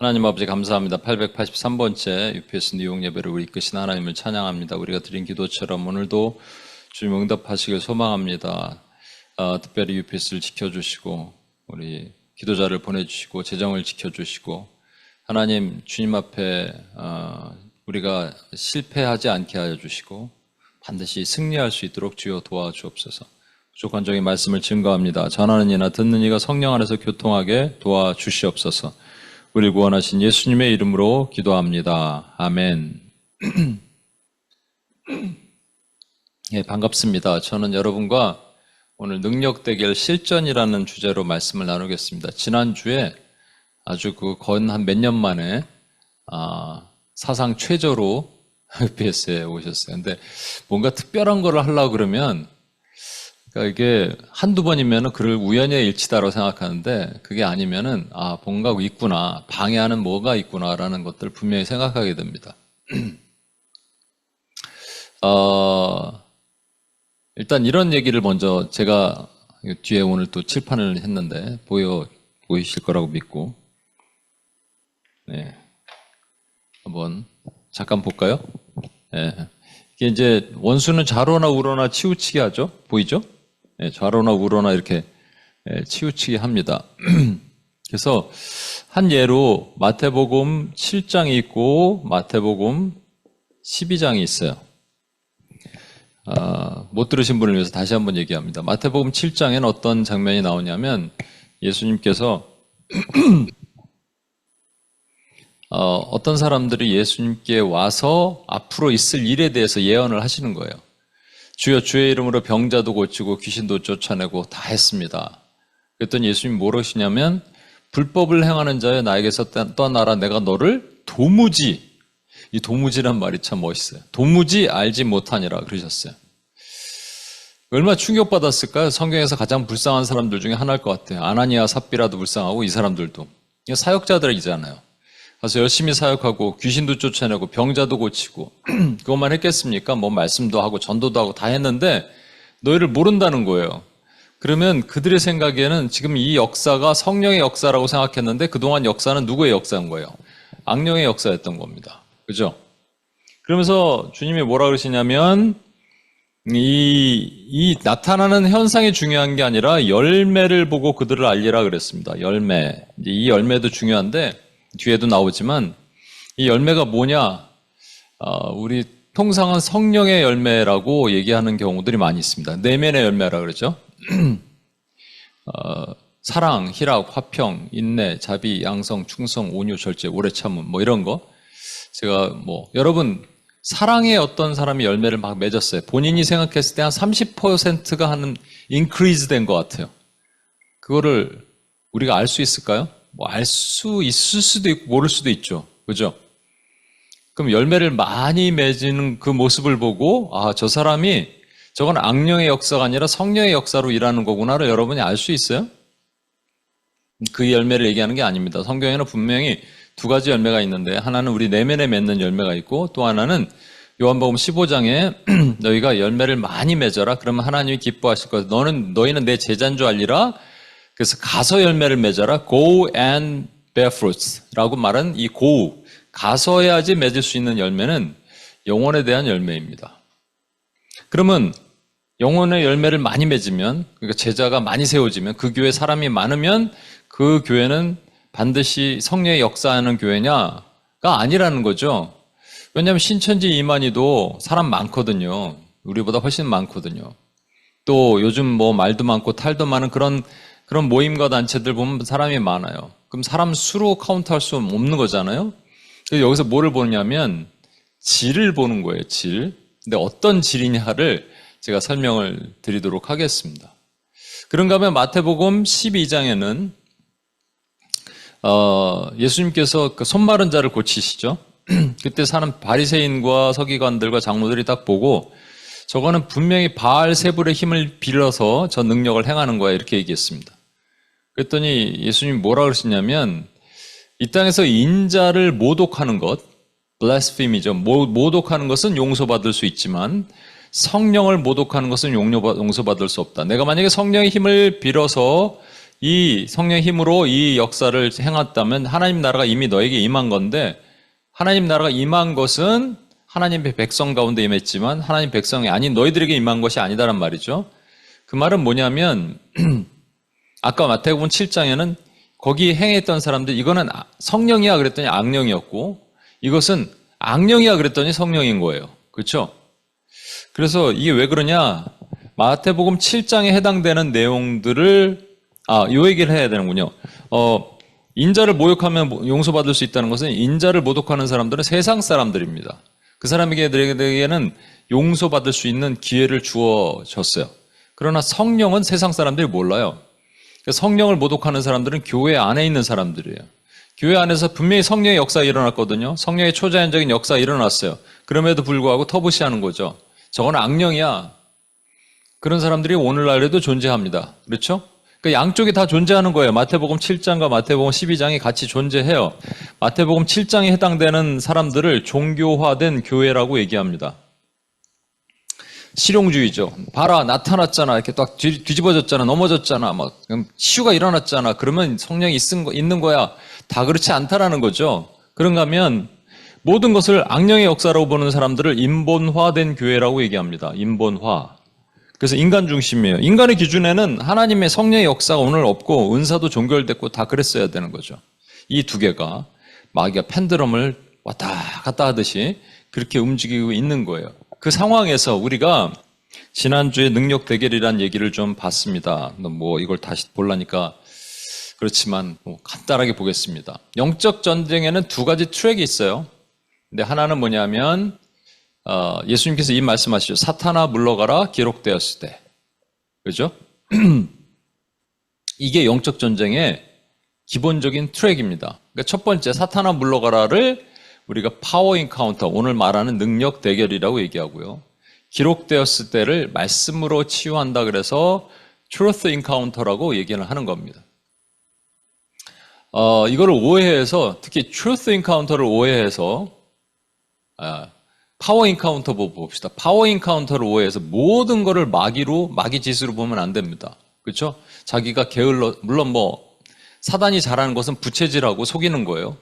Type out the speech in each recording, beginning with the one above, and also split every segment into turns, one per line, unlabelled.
하나님 아버지 감사합니다. 883번째 UPS 뉴욕 예배를 우리 이끄신 하나님을 찬양합니다. 우리가 드린 기도처럼 오늘도 주님 응답하시길 소망합니다. 특별히 UPS를 지켜주시고 우리 기도자를 보내주시고 재정을 지켜주시고 하나님 주님 앞에 우리가 실패하지 않게 하여 주시고 반드시 승리할 수 있도록 주여 도와주옵소서. 부족한 적인 말씀을 증거합니다. 전하는 이나 듣는 이가 성령 안에서 교통하게 도와주시옵소서. 우리 구원하신 예수님의 이름으로 기도합니다. 아멘. 예, 반갑습니다. 저는 여러분과 오늘 능력 대결 실전이라는 주제로 말씀을 나누겠습니다. 지난주에 아주 거의 한 몇 년 만에 사상 최저로 UPS에 오셨어요. 근데 뭔가 특별한 거를 하려고 그러면 그러니까 이게 한두 번이면은 그를 우연의 일치다라고 생각하는데 그게 아니면은 뭔가 있구나, 방해하는 뭐가 있구나라는 것들 분명히 생각하게 됩니다. 일단 이런 얘기를 먼저 제가 뒤에 오늘 또 칠판을 했는데 보이실 거라고 믿고 네. 한번 잠깐 볼까요? 네. 이게 이제 원수는 좌로나 우로나 치우치게 하죠. 보이죠? 네, 좌로나 우로나 이렇게 치우치게 합니다. 그래서 한 예로 마태복음 7장이 있고 마태복음 12장이 있어요. 못 들으신 분을 위해서 다시 한번 얘기합니다. 마태복음 7장에는 어떤 장면이 나오냐면 예수님께서 어떤 사람들이 예수님께 와서 앞으로 있을 일에 대해서 예언을 하시는 거예요. 주여 주의 이름으로 병자도 고치고 귀신도 쫓아내고 다 했습니다. 그랬더니 예수님이 뭐라고 하시냐면 불법을 행하는 자여 나에게서 떠나라. 내가 너를 도무지, 이 도무지란 말이 참 멋있어요. 도무지 알지 못하니라 그러셨어요. 얼마나 충격받았을까요? 성경에서 가장 불쌍한 사람들 중에 하나일 것 같아요. 아나니아 삽비라도 불쌍하고 이 사람들도. 사역자들이잖아요. 가서 열심히 사역하고 귀신도 쫓아내고 병자도 고치고 그것만 했겠습니까? 뭐 말씀도 하고 전도도 하고 다 했는데 너희를 모른다는 거예요. 그러면 그들의 생각에는 지금 이 역사가 성령의 역사라고 생각했는데 그동안 역사는 누구의 역사인 거예요? 악령의 역사였던 겁니다. 그죠? 그러면서 주님이 뭐라 그러시냐면 이 나타나는 현상이 중요한 게 아니라 열매를 보고 그들을 알리라 그랬습니다. 열매. 이 열매도 중요한데 뒤에도 나오지만 이 열매가 뭐냐? 우리 통상은 성령의 열매라고 얘기하는 경우들이 많이 있습니다. 내면의 열매라 그러죠. 사랑, 희락, 화평, 인내, 자비, 양성, 충성, 온유, 절제, 오래 참음 뭐 이런 거. 제가 여러분 사랑의 어떤 사람이 열매를 막 맺었어요. 본인이 생각했을 때 한 30%가 한 인크리즈 된 것 같아요. 그거를 우리가 알 수 있을까요? 알 수 있을 수도 있고 모를 수도 있죠. 그죠? 그럼 열매를 많이 맺는 그 모습을 보고 저 사람이 저건 악령의 역사가 아니라 성령의 역사로 일하는 거구나를 여러분이 알 수 있어요? 그 열매를 얘기하는 게 아닙니다. 성경에는 분명히 두 가지 열매가 있는데 하나는 우리 내면에 맺는 열매가 있고 또 하나는 요한복음 15장에 너희가 열매를 많이 맺어라. 그러면 하나님이 기뻐하실 거야. 너희는 내 제자인 줄 알리라. 그래서 가서 열매를 맺어라. Go and bear fruits 라고 말한 이 go, 가서 해야지 맺을 수 있는 열매는 영혼에 대한 열매입니다. 그러면 영혼의 열매를 많이 맺으면, 그러니까 제자가 많이 세워지면, 그 교회에 사람이 많으면 그 교회는 반드시 성령의 역사하는 교회냐가 아니라는 거죠. 왜냐하면 신천지 이만희도 사람 많거든요. 우리보다 훨씬 많거든요. 또 요즘 말도 많고 탈도 많은 그런 모임과 단체들 보면 사람이 많아요. 그럼 사람 수로 카운트할 수 없는 거잖아요. 그래서 여기서 뭐를 보냐면 질을 보는 거예요. 질. 근데 어떤 질이냐를 제가 설명을 드리도록 하겠습니다. 그런가 하면 마태복음 12장에는 예수님께서 그 손마른 자를 고치시죠. 그때 사는 바리새인과 서기관들과 장로들이 딱 보고 저거는 분명히 바알세불의 힘을 빌어서 저 능력을 행하는 거야 이렇게 얘기했습니다. 그랬더니 예수님이 뭐라 그러시냐면 이 땅에서 인자를 모독하는 것, blasphemy죠. 모독하는 것은 용서받을 수 있지만 성령을 모독하는 것은 용서받을 수 없다. 내가 만약에 성령의 힘을 빌어서 이 성령의 힘으로 이 역사를 행했다면 하나님 나라가 이미 너에게 임한 건데, 하나님 나라가 임한 것은 하나님의 백성 가운데 임했지만 하나님 백성이 아닌 너희들에게 임한 것이 아니다란 말이죠. 그 말은 뭐냐면 아까 마태복음 7장에는 거기 행했던 사람들, 이거는 성령이야 그랬더니 악령이었고, 이것은 악령이야 그랬더니 성령인 거예요. 그렇죠? 그래서 이게 왜 그러냐? 마태복음 7장에 해당되는 내용들을 요 얘기를 해야 되는군요. 인자를 모욕하면 용서받을 수 있다는 것은 인자를 모독하는 사람들은 세상 사람들입니다. 그 사람에게는 용서받을 수 있는 기회를 주어졌어요. 그러나 성령은 세상 사람들이 몰라요. 성령을 모독하는 사람들은 교회 안에 있는 사람들이에요. 교회 안에서 분명히 성령의 역사가 일어났거든요. 성령의 초자연적인 역사가 일어났어요. 그럼에도 불구하고 터부시하는 거죠. 저건 악령이야. 그런 사람들이 오늘날에도 존재합니다. 그렇죠? 그러니까 양쪽이 다 존재하는 거예요. 마태복음 7장과 마태복음 12장이 같이 존재해요. 마태복음 7장에 해당되는 사람들을 종교화된 교회라고 얘기합니다. 실용주의죠. 봐라, 나타났잖아. 이렇게 딱 뒤집어졌잖아. 넘어졌잖아. 막 치유가 일어났잖아. 그러면 성령이 있는 거야. 다 그렇지 않다라는 거죠. 그런가 하면 모든 것을 악령의 역사라고 보는 사람들을 인본화된 교회라고 얘기합니다. 인본화. 그래서 인간 중심이에요. 인간의 기준에는 하나님의 성령의 역사가 오늘 없고 은사도 종결됐고 다 그랬어야 되는 거죠. 이 두 개가 마귀가 펜드럼을 왔다 갔다 하듯이 그렇게 움직이고 있는 거예요. 그 상황에서 우리가 지난주에 능력 대결이라는 얘기를 좀 봤습니다. 뭐 이걸 다시 보려니까 그렇지만 간단하게 보겠습니다. 영적 전쟁에는 두 가지 트랙이 있어요. 근데 하나는 뭐냐면 예수님께서 이 말씀하시죠. 사탄아 물러가라 기록되었을 때. 그죠? 이게 영적 전쟁의 기본적인 트랙입니다. 그러니까 첫 번째 사탄아 물러가라를 우리가 파워 인카운터, 오늘 말하는 능력 대결이라고 얘기하고요. 기록되었을 때를 말씀으로 치유한다 그래서 truth encounter라고 얘기를 하는 겁니다. 이거를 오해해서, 특히 truth encounter를 오해해서 파워 인카운터 봅시다. 파워 인카운터를 오해해서 모든 거를 마귀 짓으로 보면 안 됩니다. 그렇죠? 자기가 물론 사단이 잘하는 것은 부채질하고 속이는 거예요.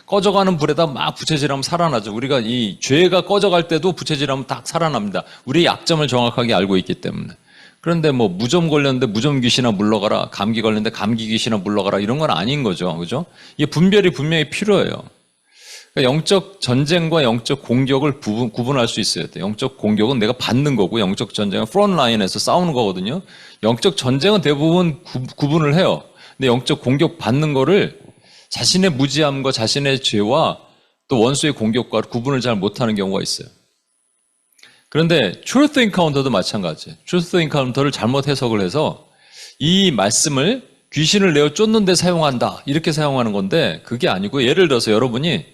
꺼져가는 불에다 막 부채질하면 살아나죠. 우리가 이 죄가 꺼져갈 때도 부채질하면 딱 살아납니다. 우리의 약점을 정확하게 알고 있기 때문에. 그런데 무좀 걸렸는데 무좀 귀신아 물러가라, 감기 걸렸는데 감기 귀신아 물러가라, 이런 건 아닌 거죠. 그죠? 이게 분별이 분명히 필요해요. 그러니까 영적 전쟁과 영적 공격을 구분할 수 있어야 돼요. 영적 공격은 내가 받는 거고, 영적 전쟁은 프론트 라인에서 싸우는 거거든요. 영적 전쟁은 대부분 구분을 해요. 근데 영적 공격 받는 거를 자신의 무지함과 자신의 죄와 또 원수의 공격과 구분을 잘 못하는 경우가 있어요. 그런데 truth encounter도 마찬가지예요. truth encounter를 잘못 해석을 해서 이 말씀을 귀신을 내어 쫓는 데 사용한다, 이렇게 사용하는 건데 그게 아니고, 예를 들어서 여러분이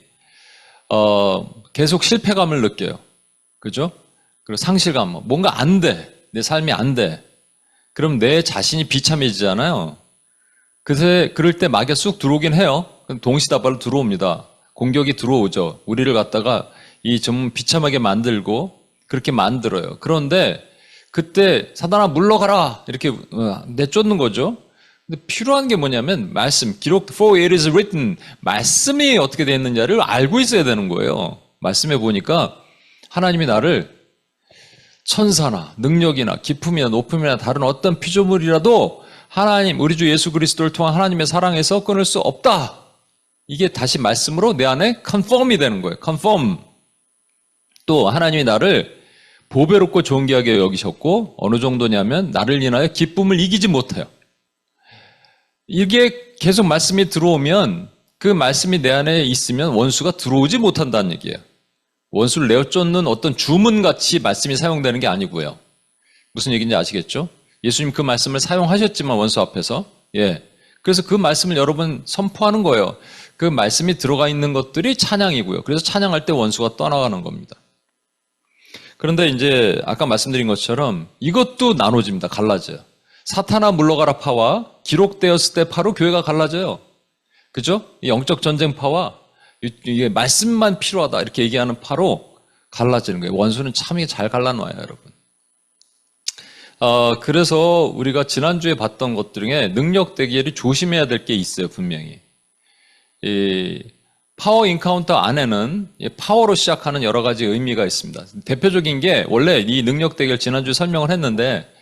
계속 실패감을 느껴요. 그죠? 그리고 상실감, 뭔가 안 돼. 내 삶이 안 돼. 그럼 내 자신이 비참해지잖아요. 그럴 때 마귀가 쑥 들어오긴 해요. 동시다발로 들어옵니다. 공격이 들어오죠. 우리를 갖다가 좀 비참하게 만들고 그렇게 만들어요. 그런데 그때 사단아 물러가라 이렇게 내쫓는 거죠. 근데 필요한 게 뭐냐면 말씀, 기록, for it is written, 말씀이 어떻게 되어 있느냐를 알고 있어야 되는 거예요. 말씀에 보니까 하나님이 나를 천사나 능력이나 기품이나 높음이나 다른 어떤 피조물이라도 하나님, 우리 주 예수 그리스도를 통한 하나님의 사랑에서 끊을 수 없다. 이게 다시 말씀으로 내 안에 컨펌이 되는 거예요. 컨펌. 또 하나님이 나를 보배롭고 존귀하게 여기셨고, 어느 정도냐면 나를 인하여 기쁨을 이기지 못해요. 이게 계속 말씀이 들어오면, 그 말씀이 내 안에 있으면 원수가 들어오지 못한다는 얘기예요. 원수를 내어 쫓는 어떤 주문같이 말씀이 사용되는 게 아니고요. 무슨 얘기인지 아시겠죠? 예수님 그 말씀을 사용하셨지만 원수 앞에서, 그래서 그 말씀을 여러분 선포하는 거예요. 그 말씀이 들어가 있는 것들이 찬양이고요. 그래서 찬양할 때 원수가 떠나가는 겁니다. 그런데 이제 아까 말씀드린 것처럼 이것도 나눠집니다. 갈라져요. 사탄아 물러가라 파와 기록되었을 때 파로 교회가 갈라져요. 그죠? 이 영적 전쟁파와 이게 말씀만 필요하다 이렇게 얘기하는 파로 갈라지는 거예요. 원수는 참 잘 갈라놔요, 여러분. 그래서 우리가 지난주에 봤던 것 중에 능력 대결이 조심해야 될 게 있어요, 분명히. 이 파워 인카운터 안에는 파워로 시작하는 여러 가지 의미가 있습니다. 대표적인 게 원래 이 능력 대결 지난주에 설명을 했는데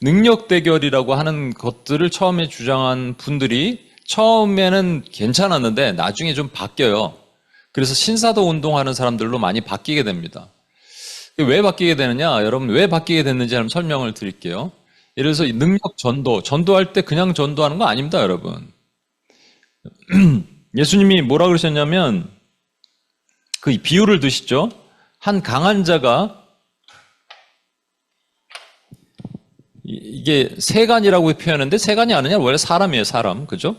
능력 대결이라고 하는 것들을 처음에 주장한 분들이 처음에는 괜찮았는데 나중에 좀 바뀌어요. 그래서 신사도 운동하는 사람들로 많이 바뀌게 됩니다. 왜 바뀌게 되느냐? 여러분 왜 바뀌게 됐는지 한번 설명을 드릴게요. 예를 들어서 능력 전도할 때 그냥 전도하는 거 아닙니다, 여러분. 예수님이 뭐라 그러셨냐면 그 비유를 드시죠. 한 강한 자가 이게 세간이라고 표현하는데 세간이 아니냐? 원래 사람이에요, 사람. 그죠?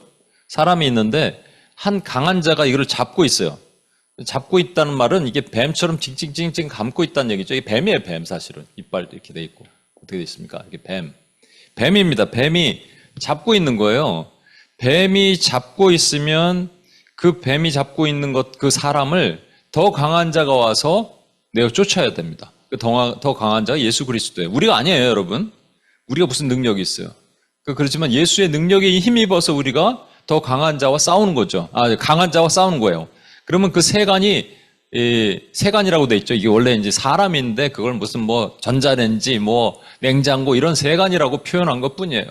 사람이 있는데 한 강한 자가 이걸 잡고 있어요. 잡고 있다는 말은 이게 뱀처럼 징징징징 감고 있다는 얘기죠. 이게 뱀이에요, 뱀 사실은. 이빨 이렇게 돼 있고. 어떻게 돼 있습니까? 이게 뱀. 뱀입니다. 뱀이 잡고 있는 거예요. 뱀이 잡고 있으면 그 뱀이 잡고 있는 그 사람을 더 강한 자가 와서 내어 쫓아야 됩니다. 더 강한 자가 예수 그리스도예요. 우리가 아니에요, 여러분. 우리가 무슨 능력이 있어요. 그렇지만 예수의 능력에 힘입어서 우리가 더 강한 자와 싸우는 거죠. 강한 자와 싸우는 거예요. 그러면 그 세간이 세간이라고 돼 있죠. 이게 원래 이제 사람인데 그걸 무슨 전자레인지 냉장고 이런 세간이라고 표현한 것뿐이에요.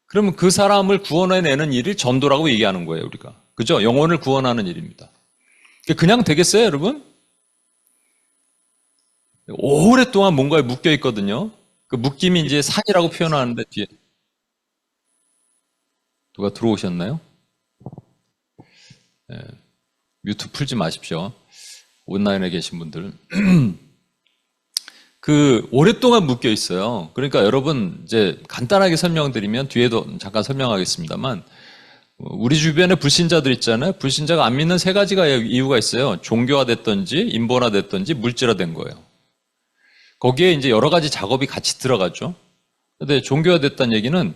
그러면 그 사람을 구원해내는 일을 전도라고 얘기하는 거예요, 우리가. 그죠? 영혼을 구원하는 일입니다. 그냥 되겠어요, 여러분? 오랫동안 뭔가에 묶여 있거든요. 그 묶임이 이제 산이라고 표현하는데 뒤에 누가 들어오셨나요? 네. 뮤트 풀지 마십시오. 온라인에 계신 분들. 오랫동안 묶여 있어요. 그러니까 여러분, 이제 간단하게 설명드리면 뒤에도 잠깐 설명하겠습니다만, 우리 주변에 불신자들 있잖아요. 불신자가 안 믿는 세 가지가 이유가 있어요. 종교화됐든지, 인본화됐든지, 물질화된 거예요. 거기에 이제 여러 가지 작업이 같이 들어가죠. 근데 종교화됐다는 얘기는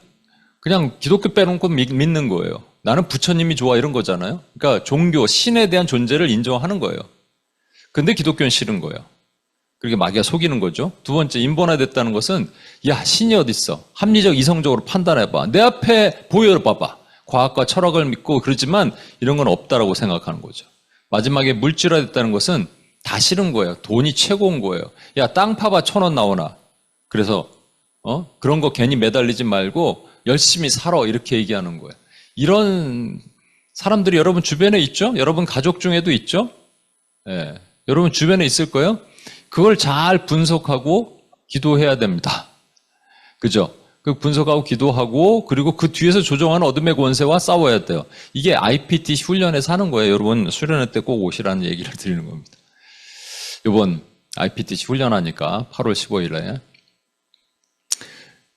그냥 기독교 빼놓고 믿는 거예요. 나는 부처님이 좋아 이런 거잖아요. 그러니까 종교, 신에 대한 존재를 인정하는 거예요. 근데 기독교는 싫은 거예요. 그렇게 마귀가 속이는 거죠. 두 번째, 인본화됐다는 것은 야, 신이 어딨어. 합리적, 이성적으로 판단해봐. 내 앞에 보여봐봐. 과학과 철학을 믿고 그러지만 이런 건 없다라고 생각하는 거죠. 마지막에 물질화됐다는 것은 다 싫은 거예요. 돈이 최고인 거예요. 야, 땅 파봐 1,000원 나오나. 그래서 그런 거 괜히 매달리지 말고 열심히 살아 이렇게 얘기하는 거예요. 이런 사람들이 여러분 주변에 있죠? 여러분 가족 중에도 있죠? 예, 여러분 주변에 있을 거예요? 그걸 잘 분석하고 기도해야 됩니다. 그죠? 그 분석하고 기도하고 그리고 그 뒤에서 조종하는 어둠의 권세와 싸워야 돼요. 이게 IPT 훈련에서 하는 거예요. 여러분 수련회 때 꼭 오시라는 얘기를 드리는 겁니다. 이번 IPTC 훈련하니까 8월 15일에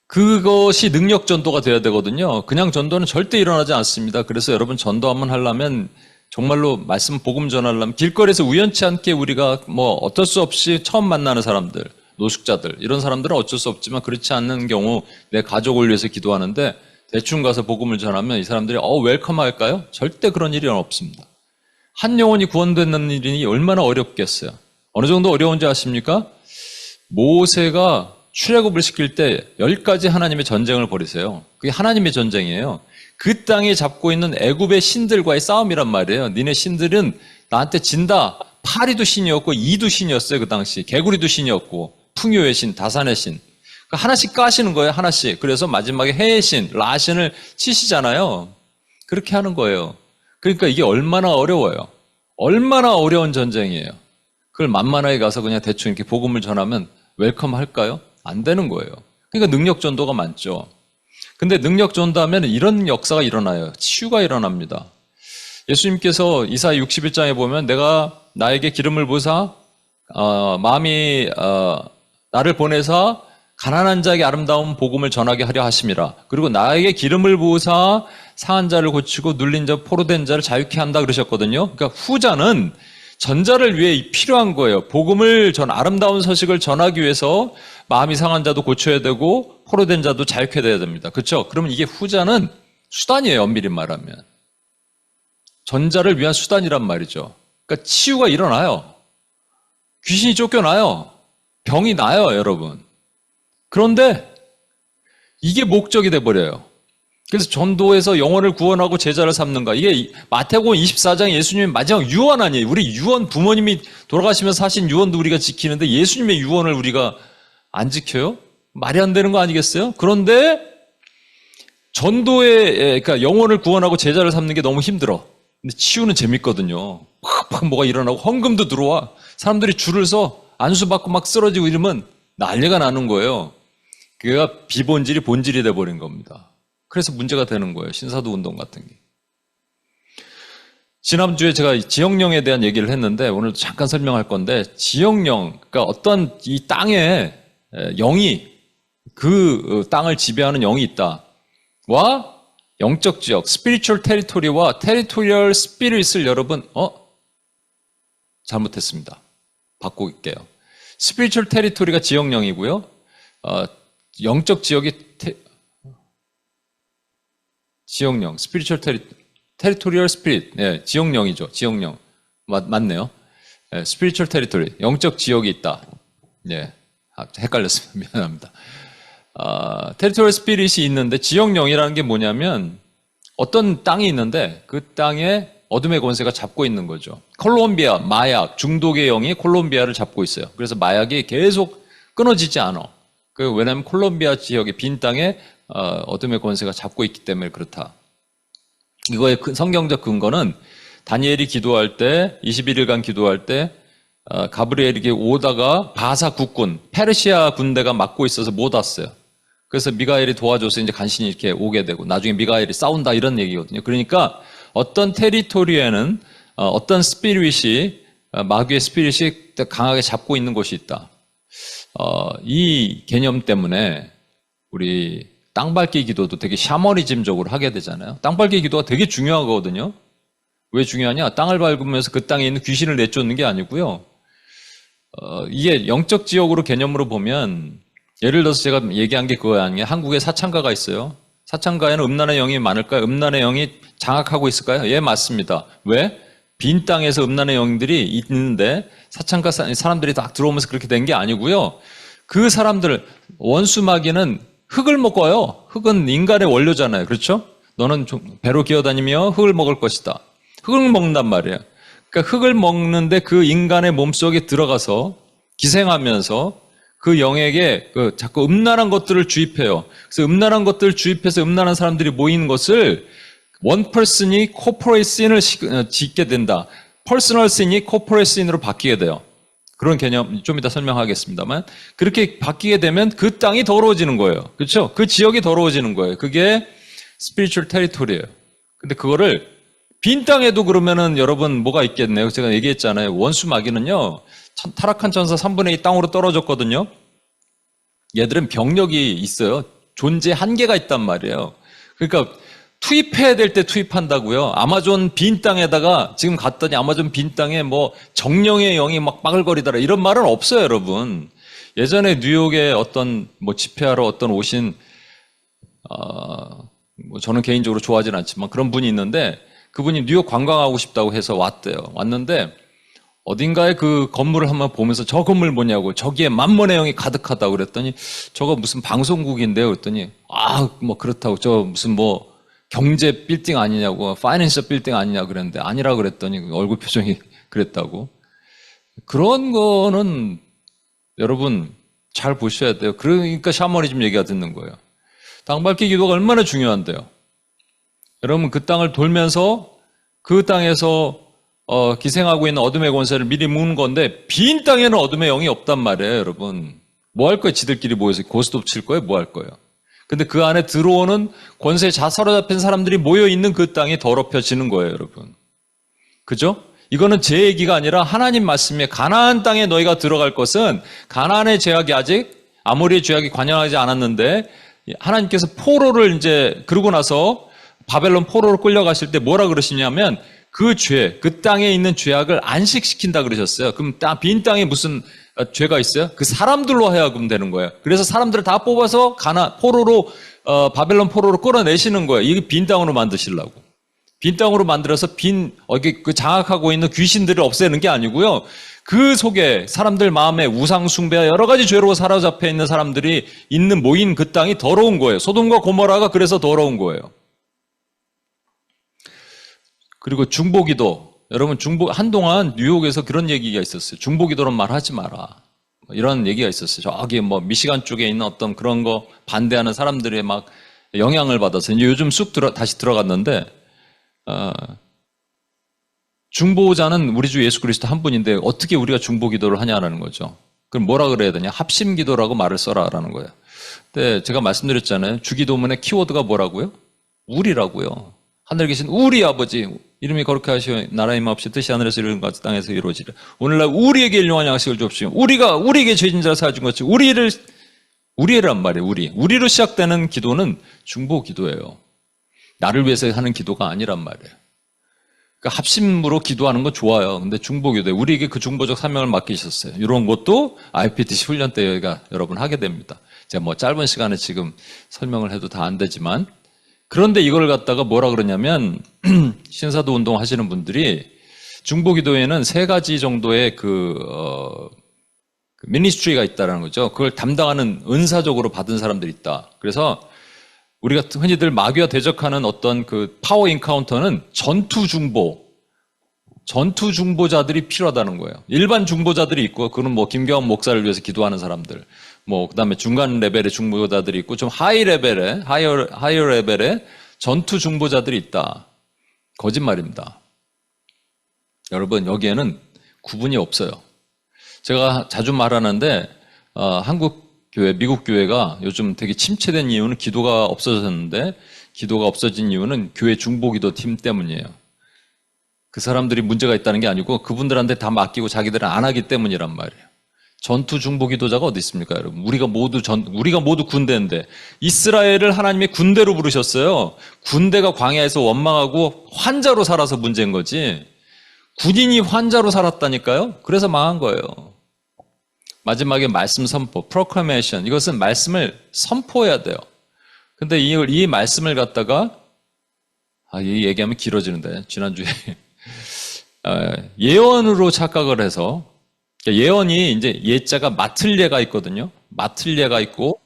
그것이 능력 전도가 돼야 되거든요. 그냥 전도는 절대 일어나지 않습니다. 그래서 여러분 전도 한번 하려면 정말로 말씀 복음 전하려면 길거리에서 우연치 않게 우리가 어쩔 수 없이 처음 만나는 사람들, 노숙자들 이런 사람들은 어쩔 수 없지만 그렇지 않는 경우 내 가족을 위해서 기도하는데 대충 가서 복음을 전하면 이 사람들이 웰컴 할까요? 절대 그런 일이 없습니다. 한 영혼이 구원되는 일이 얼마나 어렵겠어요. 어느 정도 어려운지 아십니까? 모세가 출애굽을 시킬 때 10가지 하나님의 전쟁을 벌이세요. 그게 하나님의 전쟁이에요. 그 땅에 잡고 있는 애굽의 신들과의 싸움이란 말이에요. 니네 신들은 나한테 진다. 파리도 신이었고 이도 신이었어요. 그 당시. 개구리도 신이었고 풍요의 신, 다산의 신. 하나씩 까시는 거예요. 하나씩. 그래서 마지막에 해의 신, 라신을 치시잖아요. 그렇게 하는 거예요. 그러니까 이게 얼마나 어려워요. 얼마나 어려운 전쟁이에요. 그걸 만만하게 가서 그냥 대충 이렇게 복음을 전하면 웰컴 할까요? 안 되는 거예요. 그러니까 능력 전도가 많죠. 근데 능력 전도하면 이런 역사가 일어나요. 치유가 일어납니다. 예수님께서 이사야 61장에 보면 내가 나에게 기름을 부으사 마음이 나를 보내사 가난한 자에게 아름다운 복음을 전하게 하려 하심이라. 그리고 나에게 기름을 부으사 상한 자를 고치고 눌린 자 포로된 자를 자유케 한다 그러셨거든요. 그러니까 후자는 전자를 위해 필요한 거예요. 복음을 아름다운 소식을 전하기 위해서 마음이 상한 자도 고쳐야 되고 포로된 자도 자유케 돼야 됩니다. 그렇죠? 그러면 이게 후자는 수단이에요. 엄밀히 말하면. 전자를 위한 수단이란 말이죠. 그러니까 치유가 일어나요. 귀신이 쫓겨나요. 병이 나요, 여러분. 그런데 이게 목적이 돼버려요. 그래서 전도에서 영혼을 구원하고 제자를 삼는가. 이게 마태복음 24장 예수님의 마지막 유언 아니에요. 우리 유언, 부모님이 돌아가시면서 하신 유언도 우리가 지키는데 예수님의 유언을 우리가 안 지켜요? 말이 안 되는 거 아니겠어요? 그런데 전도에, 그러니까 영혼을 구원하고 제자를 삼는 게 너무 힘들어. 근데 치유는 재밌거든요. 팍팍 뭐가 일어나고 헌금도 들어와. 사람들이 줄을 서 안수받고 막 쓰러지고 이러면 난리가 나는 거예요. 그가 비본질이 본질이 돼버린 겁니다. 그래서 문제가 되는 거예요. 신사도 운동 같은 게. 지난주에 제가 지역령에 대한 얘기를 했는데 오늘 잠깐 설명할 건데 지역령, 그러니까 어떤 이 땅에 영이 그 땅을 지배하는 영이 있다. 와 영적 지역, spiritual territory와 territorial spirit을 여러분 잘못했습니다. 바꿀게요. spiritual territory가 지역령이고요. 영적 지역이 지역령, spiritual territorial spirit, 네, 지역령이죠. 지역령 맞네요. 네, spiritual territory, 영적 지역이 있다. 네, 헷갈렸습니다. 미안합니다. territorial spirit이 있는데 지역령이라는 게 뭐냐면 어떤 땅이 있는데 그 땅에 어둠의 권세가 잡고 있는 거죠. 콜롬비아, 마약, 중독의 영이 콜롬비아를 잡고 있어요. 그래서 마약이 계속 끊어지지 않아. 왜냐하면 콜롬비아 지역의 빈 땅에 어둠의 권세가 잡고 있기 때문에 그렇다. 이거의 성경적 근거는 다니엘이 기도할 때 21일간 기도할 때 가브리엘이 오다가 바사 국군, 페르시아 군대가 막고 있어서 못 왔어요. 그래서 미가엘이 도와줘서 이제 간신히 이렇게 오게 되고 나중에 미가엘이 싸운다 이런 얘기거든요. 그러니까 어떤 테리토리에는 어떤 스피릿이 마귀의 스피릿이 강하게 잡고 있는 곳이 있다. 이 개념 때문에 우리 땅밟기 기도도 되게 샤머니즘적으로 하게 되잖아요. 땅밟기 기도가 되게 중요하거든요. 왜 중요하냐? 땅을 밟으면서 그 땅에 있는 귀신을 내쫓는 게 아니고요. 이게 영적 지역으로 개념으로 보면 예를 들어서 제가 얘기한 게 그거 아니에요. 한국에 사창가가 있어요. 사창가에는 음란의 영이 많을까요? 음란의 영이 장악하고 있을까요? 예, 맞습니다. 왜? 빈 땅에서 음란의 영들이 있는데 사창가 사람들이 딱 들어오면서 그렇게 된 게 아니고요. 그 사람들, 원수마귀는 흙을 먹어요. 흙은 인간의 원료잖아요. 그렇죠? 너는 배로 기어다니며 흙을 먹을 것이다. 흙을 먹는단 말이에요. 그러니까 흙을 먹는데 그 인간의 몸속에 들어가서 기생하면서 그 영에게 자꾸 음란한 것들을 주입해요. 그래서 음란한 것들을 주입해서 음란한 사람들이 모이는 것을 원 퍼슨이 코퍼레이트 신을 짓게 된다. 퍼스널 신이 코퍼레이트 신으로 바뀌게 돼요. 그런 개념 좀 이따 설명하겠습니다만 그렇게 바뀌게 되면 그 땅이 더러워지는 거예요. 그렇죠? 그 지역이 더러워지는 거예요. 그게 스피리추얼 테리토리예요. 근데 그거를 빈 땅에도 그러면은 여러분 뭐가 있겠네요. 제가 얘기했잖아요. 원수 마귀는요. 타락한 천사 3분의 2 땅으로 떨어졌거든요. 얘들은 병력이 있어요. 존재 한계가 있단 말이에요. 그러니까 투입해야 될 때 투입한다고요. 아마존 빈 땅에다가 지금 갔더니 아마존 빈 땅에 뭐 정령의 영이 막 빠글거리더라 이런 말은 없어요, 여러분. 예전에 뉴욕에 어떤 뭐 집회하러 어떤 오신 뭐 저는 개인적으로 좋아하진 않지만 그런 분이 있는데 그분이 뉴욕 관광하고 싶다고 해서 왔대요. 왔는데 어딘가에 그 건물을 한번 보면서 저 건물 뭐냐고 저기에 만몬의 영이 가득하다고 그랬더니 저거 무슨 방송국인데요. 그랬더니 뭐 그렇다고 저 무슨 뭐 경제 빌딩 아니냐고 파이낸셜 빌딩 아니냐 그랬는데 아니라 그랬더니 얼굴 표정이 그랬다고. 그런 거는 여러분 잘 보셔야 돼요. 그러니까 샤머니즘 얘기가 듣는 거예요. 땅밟기 기도가 얼마나 중요한데요. 여러분 그 땅을 돌면서 그 땅에서 기생하고 있는 어둠의 권세를 미리 묵는 건데 빈 땅에는 어둠의 영이 없단 말이에요. 여러분 뭐 할 거예요? 지들끼리 모여서 고스톱 칠 거예요? 뭐 할 거예요? 근데 그 안에 들어오는 권세에 사로잡힌 사람들이 모여있는 그 땅이 더럽혀지는 거예요. 여러분 그죠? 이거는 제 얘기가 아니라 하나님 말씀에 가나안 땅에 너희가 들어갈 것은 가나안의 죄악이 아직 아모리의 죄악이 관영하지 않았는데 하나님께서 포로를 이제 그러고 나서 바벨론 포로로 끌려가실 때 뭐라 그러시냐면 그 죄, 그 땅에 있는 죄악을 안식시킨다 그러셨어요. 그럼 빈 땅에 무슨 죄가 있어요? 그 사람들로 하여금 되는 거예요. 그래서 사람들을 다 뽑아서 포로로 바벨론 포로로 끌어내시는 거예요. 이게 빈 땅으로 만드시려고. 빈 땅으로 만들어서 그 장악하고 있는 귀신들을 없애는 게 아니고요. 그 속에 사람들 마음에 우상 숭배와 여러 가지 죄로 사로잡혀 있는 사람들이 모인 그 땅이 더러운 거예요. 소돔과 고모라가 그래서 더러운 거예요. 그리고 중보기도, 여러분 한동안 뉴욕에서 그런 얘기가 있었어요. 중보기도란 말 하지 마라. 이런 얘기가 있었어요. 저기 미시간 쪽에 있는 어떤 그런 거 반대하는 사람들의 막 영향을 받아서 이제 요즘 다시 들어갔는데, 중보자는 우리 주 예수 그리스도 한 분인데 어떻게 우리가 중보기도를 하냐라는 거죠. 그럼 뭐라 그래야 되냐? 합심기도라고 말을 써라라는 거예요. 근데 제가 말씀드렸잖아요. 주기도문의 키워드가 뭐라고요? 우리라고요. 하늘에 계신 우리 아버지, 이름이 거룩하게 하시오. 나라의 마옵시 뜻이 하늘에서 이루어진 것 같이 땅에서 이루어지라. 오늘날 우리에게 일용할 양식을 주옵시오. 우리에게 죄진 자를 사하신 것이 우리란 말이에요. 우리로 시작되는 기도는 중보기도예요. 나를 위해서 하는 기도가 아니란 말이에요. 그러니까 합심으로 기도하는 건 좋아요. 근데 중보기도에 우리에게 그 중보적 사명을 맡기셨어요. 이런 것도 IPTC 훈련 때 여러분 하게 됩니다. 제가 짧은 시간에 지금 설명을 해도 다 안 되지만, 그런데 이걸 갖다가 뭐라 그러냐면 신사도 운동 하시는 분들이 중보기도에는 3가지 정도의 미니스트리가 있다는 거죠. 그걸 담당하는 은사적으로 받은 사람들이 있다. 그래서 우리가 흔히들 마귀와 대적하는 어떤 그 파워 인카운터는 전투 중보자들이 필요하다는 거예요. 일반 중보자들이 있고, 그건 김경환 목사를 위해서 기도하는 사람들, 그다음에 중간 레벨의 중보자들이 있고, 좀 하이어 레벨의 전투 중보자들이 있다. 거짓말입니다. 여러분, 여기에는 구분이 없어요. 제가 자주 말하는데, 한국 교회, 미국 교회가 요즘 되게 침체된 이유는 기도가 없어졌는데, 기도가 없어진 이유는 교회 중보기도 팀 때문이에요. 그 사람들이 문제가 있다는 게 아니고 그분들한테 다 맡기고 자기들은 안 하기 때문이란 말이에요. 전투 중보기도자가 어디 있습니까, 여러분? 우리가 모두 군대인데, 이스라엘을 하나님이 군대로 부르셨어요. 군대가 광야에서 원망하고 환자로 살아서 문제인 거지. 군인이 환자로 살았다니까요. 그래서 망한 거예요. 마지막에 말씀 선포, proclamation. 이것은 말씀을 선포해야 돼요. 근데 이 말씀을 갖다가, 이 얘기하면 길어지는데, 지난주에 예언으로 착각을 해서, 예언이 이제 예자가 마틀예가 있거든요. 마틀예가 있고,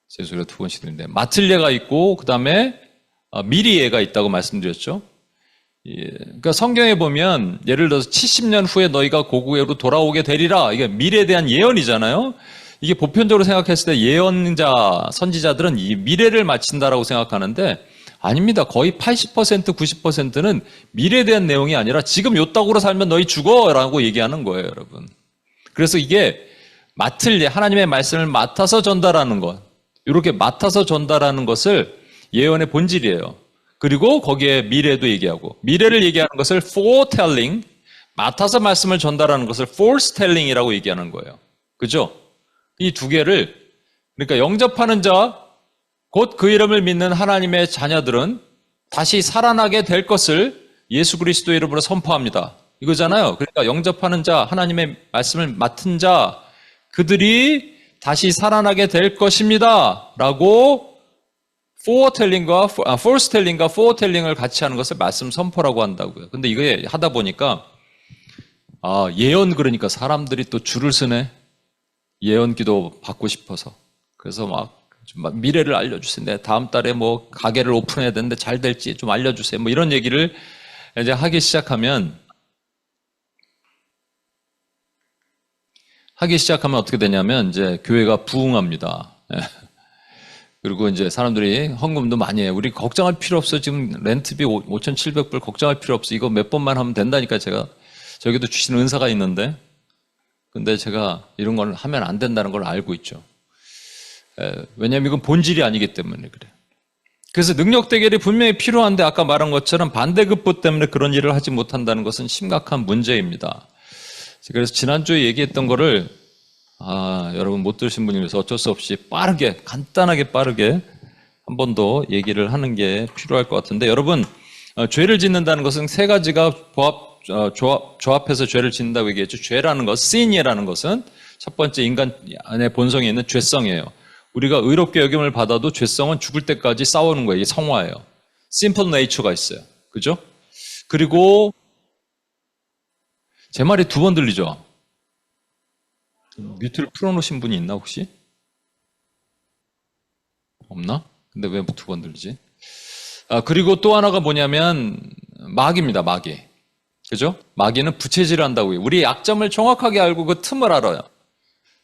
제 소리가 2번씩 들리는데, 마틀예가 있고, 그 다음에 미리예가 있다고 말씀드렸죠. 그러니까 성경에 보면 예를 들어서 70년 후에 너희가 고국으로 돌아오게 되리라. 이게 미래에 대한 예언이잖아요. 이게 보편적으로 생각했을 때 예언자, 선지자들은 이 미래를 마친다라고 생각하는데 아닙니다. 거의 80%, 90%는 미래에 대한 내용이 아니라 지금 요 땅으로 살면 너희 죽어라고 얘기하는 거예요, 여러분. 그래서 이게 하나님의 말씀을 맡아서 전달하는 것, 이렇게 맡아서 전달하는 것을 예언의 본질이에요. 그리고 거기에 미래도 얘기하고, 미래를 얘기하는 것을 foretelling, 맡아서 말씀을 전달하는 것을 foretelling이라고 얘기하는 거예요. 그죠? 이 두 개를, 그러니까 영접하는 자, 곧 그 이름을 믿는 하나님의 자녀들은 다시 살아나게 될 것을 예수 그리스도의 이름으로 선포합니다. 이거잖아요. 그러니까 영접하는 자, 하나님의 말씀을 맡은 자, 그들이 다시 살아나게 될 것입니다. 라고 foretelling과 foretelling을 같이 하는 것을 말씀 선포라고 한다고요. 근데 이거 하다 보니까 예언, 그러니까 사람들이 또 줄을 서네. 예언 기도 받고 싶어서. 그래서 막 미래를 알려주세요. 내 다음 달에 가게를 오픈해야 되는데 잘 될지 좀 알려주세요. 이런 얘기를 이제 하기 시작하면 어떻게 되냐면 이제 교회가 부흥합니다. 그리고 이제 사람들이 헌금도 많이 해요. 우리 걱정할 필요 없어. 지금 렌트비 5,700불 걱정할 필요 없어. 이거 몇 번만 하면 된다니까. 저기도 주시는 은사가 있는데. 근데 제가 이런 걸 하면 안 된다는 걸 알고 있죠. 왜냐하면 이건 본질이 아니기 때문에 그래요. 그래서 능력 대결이 분명히 필요한데 아까 말한 것처럼 반대급부 때문에 그런 일을 하지 못한다는 것은 심각한 문제입니다. 그래서 지난주에 얘기했던 거를 여러분 못 들으신 분이 있어서 어쩔 수 없이 간단하게 빠르게 한 번 더 얘기를 하는 게 필요할 것 같은데, 여러분, 죄를 짓는다는 것은 3가지가 조합해서 죄를 짓는다고 얘기했죠. 죄라는 것, sin이라는 것은 첫 번째 인간 안의 본성에 있는 죄성이에요. 우리가 의롭게 여김을 받아도 죄성은 죽을 때까지 싸우는 거예요. 이게 성화예요. 심플 네이처가 있어요. 그죠? 그리고 제 말이 두 번 들리죠? 뮤트를 풀어놓으신 분이 있나 혹시? 없나? 근데 왜 두 번 들리지? 그리고 또 하나가 뭐냐면 마귀입니다. 마귀. 그죠? 마귀는 부채질을 한다고요. 우리 약점을 정확하게 알고 그 틈을 알아요.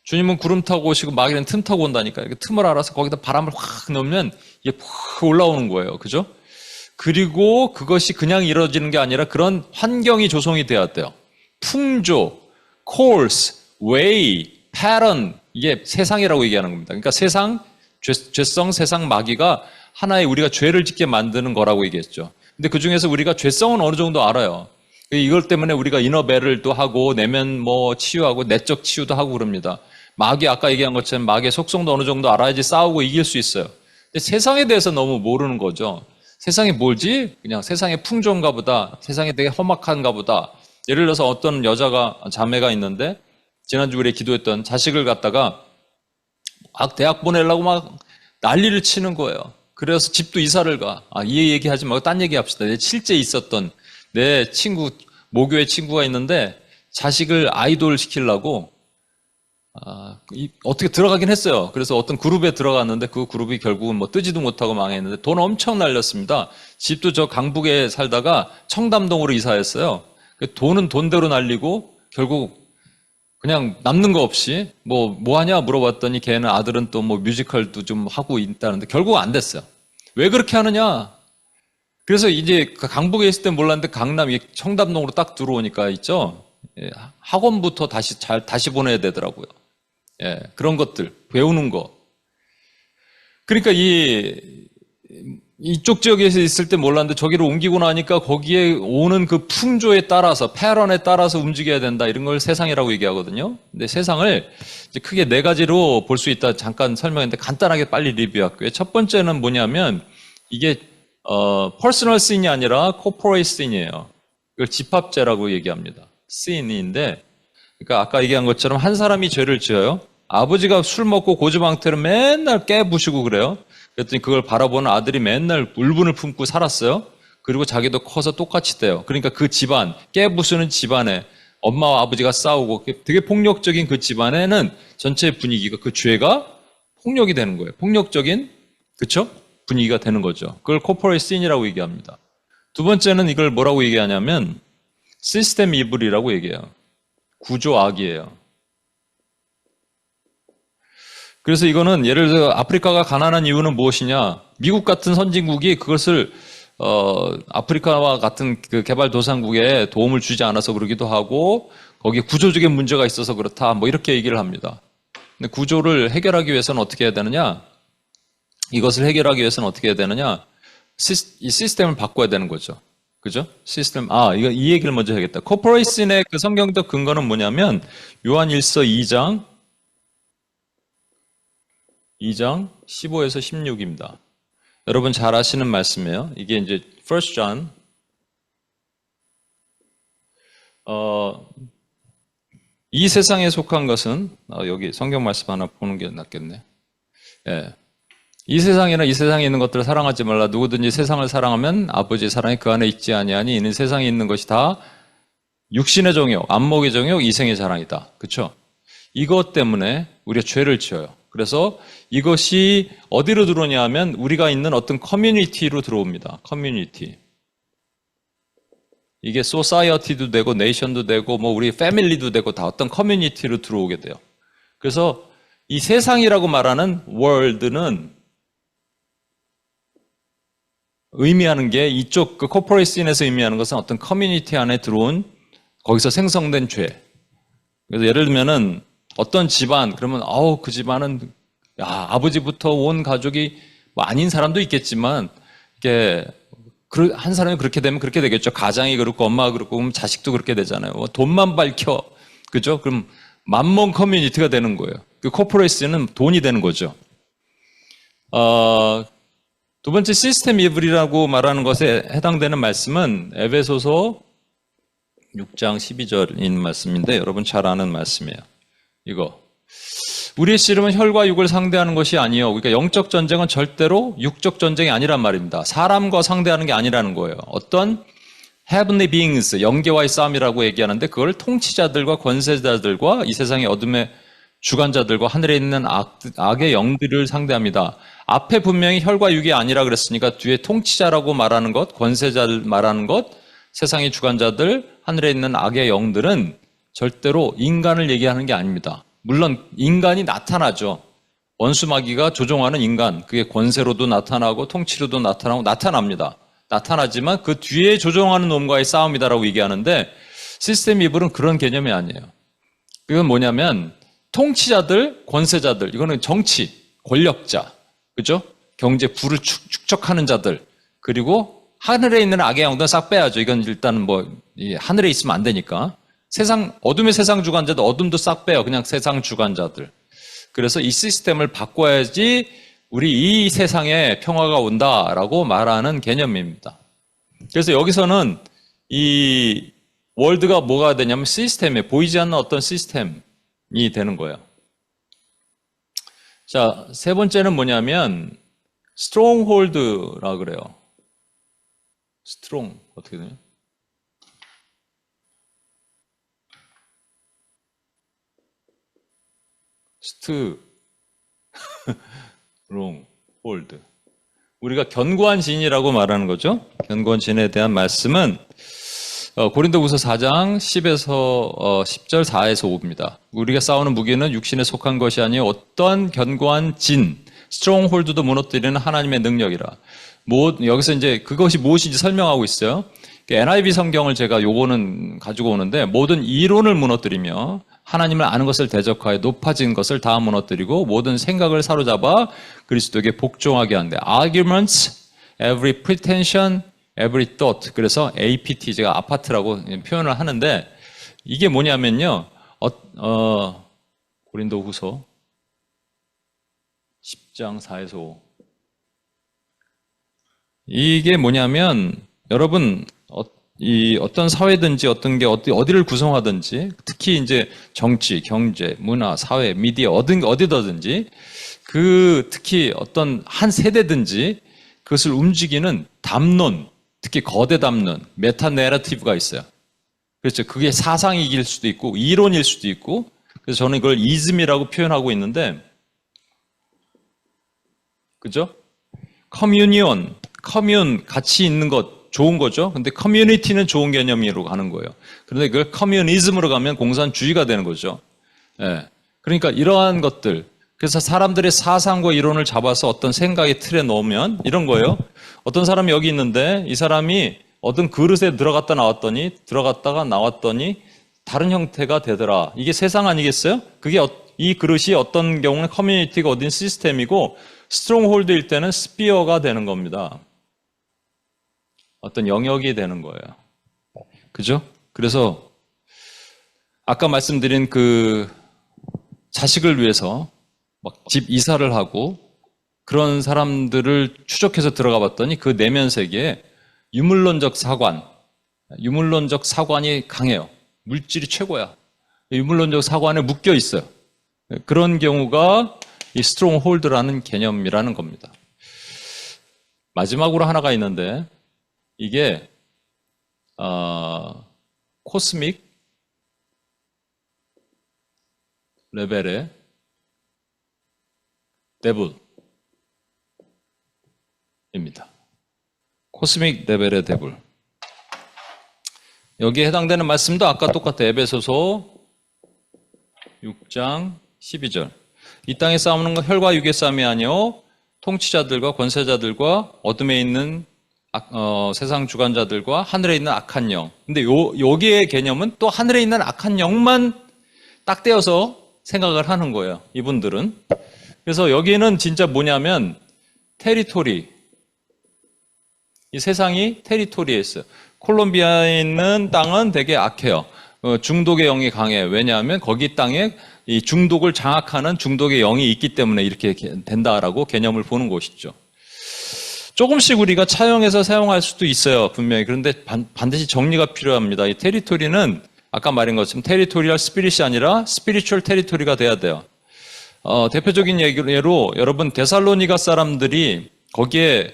주님은 구름 타고 오시고 마귀는 틈 타고 온다니까. 이렇게 틈을 알아서 거기다 바람을 확 넣으면 이게 푹 올라오는 거예요. 그죠? 그리고 그것이 그냥 이루어지는 게 아니라 그런 환경이 조성이 돼야 돼요. 풍조, course, way, pattern, 이게 세상이라고 얘기하는 겁니다. 그러니까 세상, 죄성, 세상, 마귀가 하나의 우리가 죄를 짓게 만드는 거라고 얘기했죠. 근데 그 중에서 우리가 죄성은 어느 정도 알아요. 이걸 때문에 우리가 이너 배럴도 하고 내면 뭐 치유하고 내적 치유도 하고 그럽니다. 마귀 아까 얘기한 것처럼 마귀의 속성도 어느 정도 알아야지 싸우고 이길 수 있어요. 근데 세상에 대해서 너무 모르는 거죠. 세상이 뭘지? 그냥 세상의 풍조인가 보다. 세상이 되게 험악한가 보다. 예를 들어서 어떤 여자가 자매가 있는데 지난주 우리 기도했던 자식을 갖다가 대학 보내려고 막 난리를 치는 거예요. 그래서 집도 이사를 가. 이 얘기하지 말고 딴 얘기 합시다. 실제 있었던 내 친구, 모교의 친구가 있는데 자식을 아이돌 시키려고 어떻게 들어가긴 했어요. 그래서 어떤 그룹에 들어갔는데 그 그룹이 결국은 뭐 뜨지도 못하고 망했는데 돈 엄청 날렸습니다. 집도 저 강북에 살다가 청담동으로 이사했어요. 돈은 돈대로 날리고 결국 그냥 남는 거 없이 뭐 하냐 물어봤더니 걔는 아들은 또 뭐 뮤지컬도 좀 하고 있다는데 결국 안 됐어요. 왜 그렇게 하느냐? 그래서 이제 강북에 있을 때 몰랐는데 강남 청담동으로 딱 들어오니까 있죠. 학원부터 다시 보내야 되더라고요. 그런 것들 배우는 거. 그러니까 이쪽 지역에서 있을 때 몰랐는데 저기로 옮기고 나니까 거기에 오는 그 풍조에 따라서 패런에 따라서 움직여야 된다 이런 걸 세상이라고 얘기하거든요. 근데 세상을 이제 크게 네 가지로 볼 수 있다 잠깐 설명했는데 간단하게 빨리 리뷰할게요. 첫 번째는 뭐냐면 이게 퍼스널 씬이 아니라 코퍼레이트 씬이에요. 이걸 집합죄라고 얘기합니다. 씬인데 그러니까 아까 얘기한 것처럼 한 사람이 죄를 지어요. 아버지가 술 먹고 고주망태로 맨날 깨부시고 그래요. 그랬더니 그걸 바라보는 아들이 맨날 울분을 품고 살았어요. 그리고 자기도 커서 똑같이 돼요. 그러니까 그 집안, 깨부수는 집안에 엄마와 아버지가 싸우고 되게 폭력적인 그 집안에는 전체 분위기가 그 죄가 폭력이 되는 거예요. 폭력적인, 그쵸? 분위기가 되는 거죠. 그걸 코퍼레이트 씬이라고 얘기합니다. 두 번째는 이걸 뭐라고 얘기하냐면 시스템 이블이라고 얘기해요. 구조 악이에요. 그래서 이거는 예를 들어 아프리카가 가난한 이유는 무엇이냐? 미국 같은 선진국이 그것을 아프리카와 같은 그 개발도상국에 도움을 주지 않아서 그러기도 하고 거기에 구조적인 문제가 있어서 그렇다. 뭐 이렇게 얘기를 합니다. 근데 구조를 해결하기 위해서는 어떻게 해야 되느냐? 이것을 해결하기 위해서는 어떻게 해야 되느냐? 이 시스템을 바꿔야 되는 거죠. 그죠? 시스템. 이 얘기를 먼저 해야겠다. 코퍼레이션의 그 성경적 근거는 뭐냐면 요한일서 2장 15에서 16입니다. 여러분 잘 아시는 말씀이에요. 이게 이제 1 John 이 세상에 속한 것은 여기 성경 말씀 하나 보는 게 낫겠네. 이 세상에는 이 세상에 있는 것들을 사랑하지 말라. 누구든지 세상을 사랑하면 아버지의 사랑이 그 안에 있지 아니하니 이는 세상에 있는 것이 다 육신의 정욕, 안목의 정욕, 이생의 자랑이다. 그렇죠? 이것 때문에 우리가 죄를 지어요. 그래서 이것이 어디로 들어오냐 하면 우리가 있는 어떤 커뮤니티로 들어옵니다. 커뮤니티. 이게 소사이어티도 되고 네이션도 되고 뭐 우리 패밀리도 되고 다 어떤 커뮤니티로 들어오게 돼요. 그래서 이 세상이라고 말하는 월드는 의미하는 게 이쪽 그 코퍼레이트 씬에서 의미하는 것은 어떤 커뮤니티 안에 들어온 거기서 생성된 죄. 그래서 예를 들면은 어떤 집안 그러면 그 집안은 아버지부터 온 가족이 뭐 아닌 사람도 있겠지만 이게 한 사람이 그렇게 되면 그렇게 되겠죠. 가장이 그렇고 엄마가 그렇고 그럼 자식도 그렇게 되잖아요. 돈만 밝혀. 그죠? 그럼 만몬 커뮤니티가 되는 거예요. 그 코퍼레이트는 돈이 되는 거죠. 두 번째 시스템 이블이라고 말하는 것에 해당되는 말씀은 에베소서 6장 12절인 말씀인데 여러분 잘 아는 말씀이에요. 이거 우리의 씨름은 혈과 육을 상대하는 것이 아니요. 그러니까 영적 전쟁은 절대로 육적 전쟁이 아니란 말입니다. 사람과 상대하는 게 아니라는 거예요. 어떤 heavenly beings, 영계와의 싸움이라고 얘기하는데 그걸 통치자들과 권세자들과 이 세상의 어둠의 주관자들과 하늘에 있는 악의 영들을 상대합니다. 앞에 분명히 혈과 육이 아니라 그랬으니까 뒤에 통치자라고 말하는 것, 권세자를 말하는 것, 세상의 주관자들, 하늘에 있는 악의 영들은 절대로 인간을 얘기하는 게 아닙니다. 물론 인간이 나타나죠. 원수마귀가 조종하는 인간, 그게 권세로도 나타나고 통치로도 나타나고 나타납니다. 나타나지만 그 뒤에 조종하는 놈과의 싸움이다라고 얘기하는데 시스템 이블은 그런 개념이 아니에요. 그건 뭐냐면 통치자들, 권세자들, 이거는 정치, 권력자, 그죠? 경제 부를 축적하는 자들, 그리고 하늘에 있는 악의 영들은 싹 빼야죠. 이건 일단은 하늘에 있으면 안 되니까. 어둠의 세상 주관자들, 어둠도 싹 빼요. 그냥 세상 주관자들. 그래서 이 시스템을 바꿔야지 우리 이 세상에 평화가 온다라고 말하는 개념입니다. 그래서 여기서는 이 월드가 뭐가 되냐면 시스템에 보이지 않는 어떤 시스템이 되는 거예요. 자, 세 번째는 뭐냐면 stronghold라 그래요. strong 어떻게 되냐? stronghold. 우리가 견고한 진이라고 말하는 거죠. 견고한 진에 대한 말씀은 고린도후서 4장 10에서 10절 4에서 5입니다. 우리가 싸우는 무기는 육신에 속한 것이 아니요 어떤 견고한 진, 스트롱홀드도 무너뜨리는 하나님의 능력이라. 여기서 이제 그것이 무엇인지 설명하고 있어요. NIV 성경을 제가 요거는 가지고 오는데 모든 이론을 무너뜨리며 하나님을 아는 것을 대적하여 높아진 것을 다 무너뜨리고 모든 생각을 사로잡아 그리스도에게 복종하게 한대. Arguments, every pretension, every thought. 그래서 APT 제가 아파트라고 표현을 하는데 이게 뭐냐면요. 고린도후서 10장 4에서 5. 이게 뭐냐면 여러분 어떤 사회든지 어떤 게 어디를 구성하든지 특히 이제 정치, 경제, 문화, 사회, 미디어 어디든지 특히 어떤 한 세대든지 그것을 움직이는 담론, 특히 거대 담론, 메타 내러티브가 있어요. 그렇죠. 그게 사상이길 수도 있고 이론일 수도 있고 그래서 저는 이걸 이즘이라고 표현하고 있는데 그죠? 커뮤니온, 같이 있는 것 좋은 거죠. 근데 커뮤니티는 좋은 개념으로 가는 거예요. 그런데 그걸 커뮤니즘으로 가면 공산주의가 되는 거죠. 예. 그러니까 이러한 것들. 그래서 사람들의 사상과 이론을 잡아서 어떤 생각의 틀에 넣으면 이런 거예요. 어떤 사람이 여기 있는데 이 사람이 어떤 그릇에 들어갔다가 나왔더니 다른 형태가 되더라. 이게 세상 아니겠어요? 이 그릇이 어떤 경우는 커뮤니티가 어딘 시스템이고 스트롱홀드일 때는 스피어가 되는 겁니다. 어떤 영역이 되는 거예요. 그죠? 그래서 아까 말씀드린 자식을 위해서 막 집 이사를 하고 그런 사람들을 추적해서 들어가 봤더니 그 내면 세계에 유물론적 사관이 강해요. 물질이 최고야. 유물론적 사관에 묶여 있어요. 그런 경우가 이 스트롱홀드라는 개념이라는 겁니다. 마지막으로 하나가 있는데 이게 코스믹 레벨의 데블입니다. 코스믹 레벨의 데블. 여기에 해당되는 말씀도 아까 똑같아요. 에베소서 6장 12절. 이 땅에 싸우는 건 혈과 육의 싸움이 아니요 통치자들과 권세자들과 어둠에 있는 세상 주관자들과 하늘에 있는 악한 영. 근데 여기의 개념은 또 하늘에 있는 악한 영만 딱 떼어서 생각을 하는 거예요. 이분들은. 그래서 여기는 진짜 뭐냐면 테리토리. 이 세상이 테리토리에 있어요. 콜롬비아에 있는 땅은 되게 악해요. 중독의 영이 강해요. 왜냐하면 거기 땅에 이 중독을 장악하는 중독의 영이 있기 때문에 이렇게 된다라고 개념을 보는 것이죠. 조금씩 우리가 차용해서 사용할 수도 있어요. 분명히. 그런데 반드시 정리가 필요합니다. 이 테리토리는 아까 말한 것처럼 테리토리얼 스피릿이 아니라 스피리추얼 테리토리가 돼야 돼요. 대표적인 예로 여러분 데살로니가 사람들이 거기에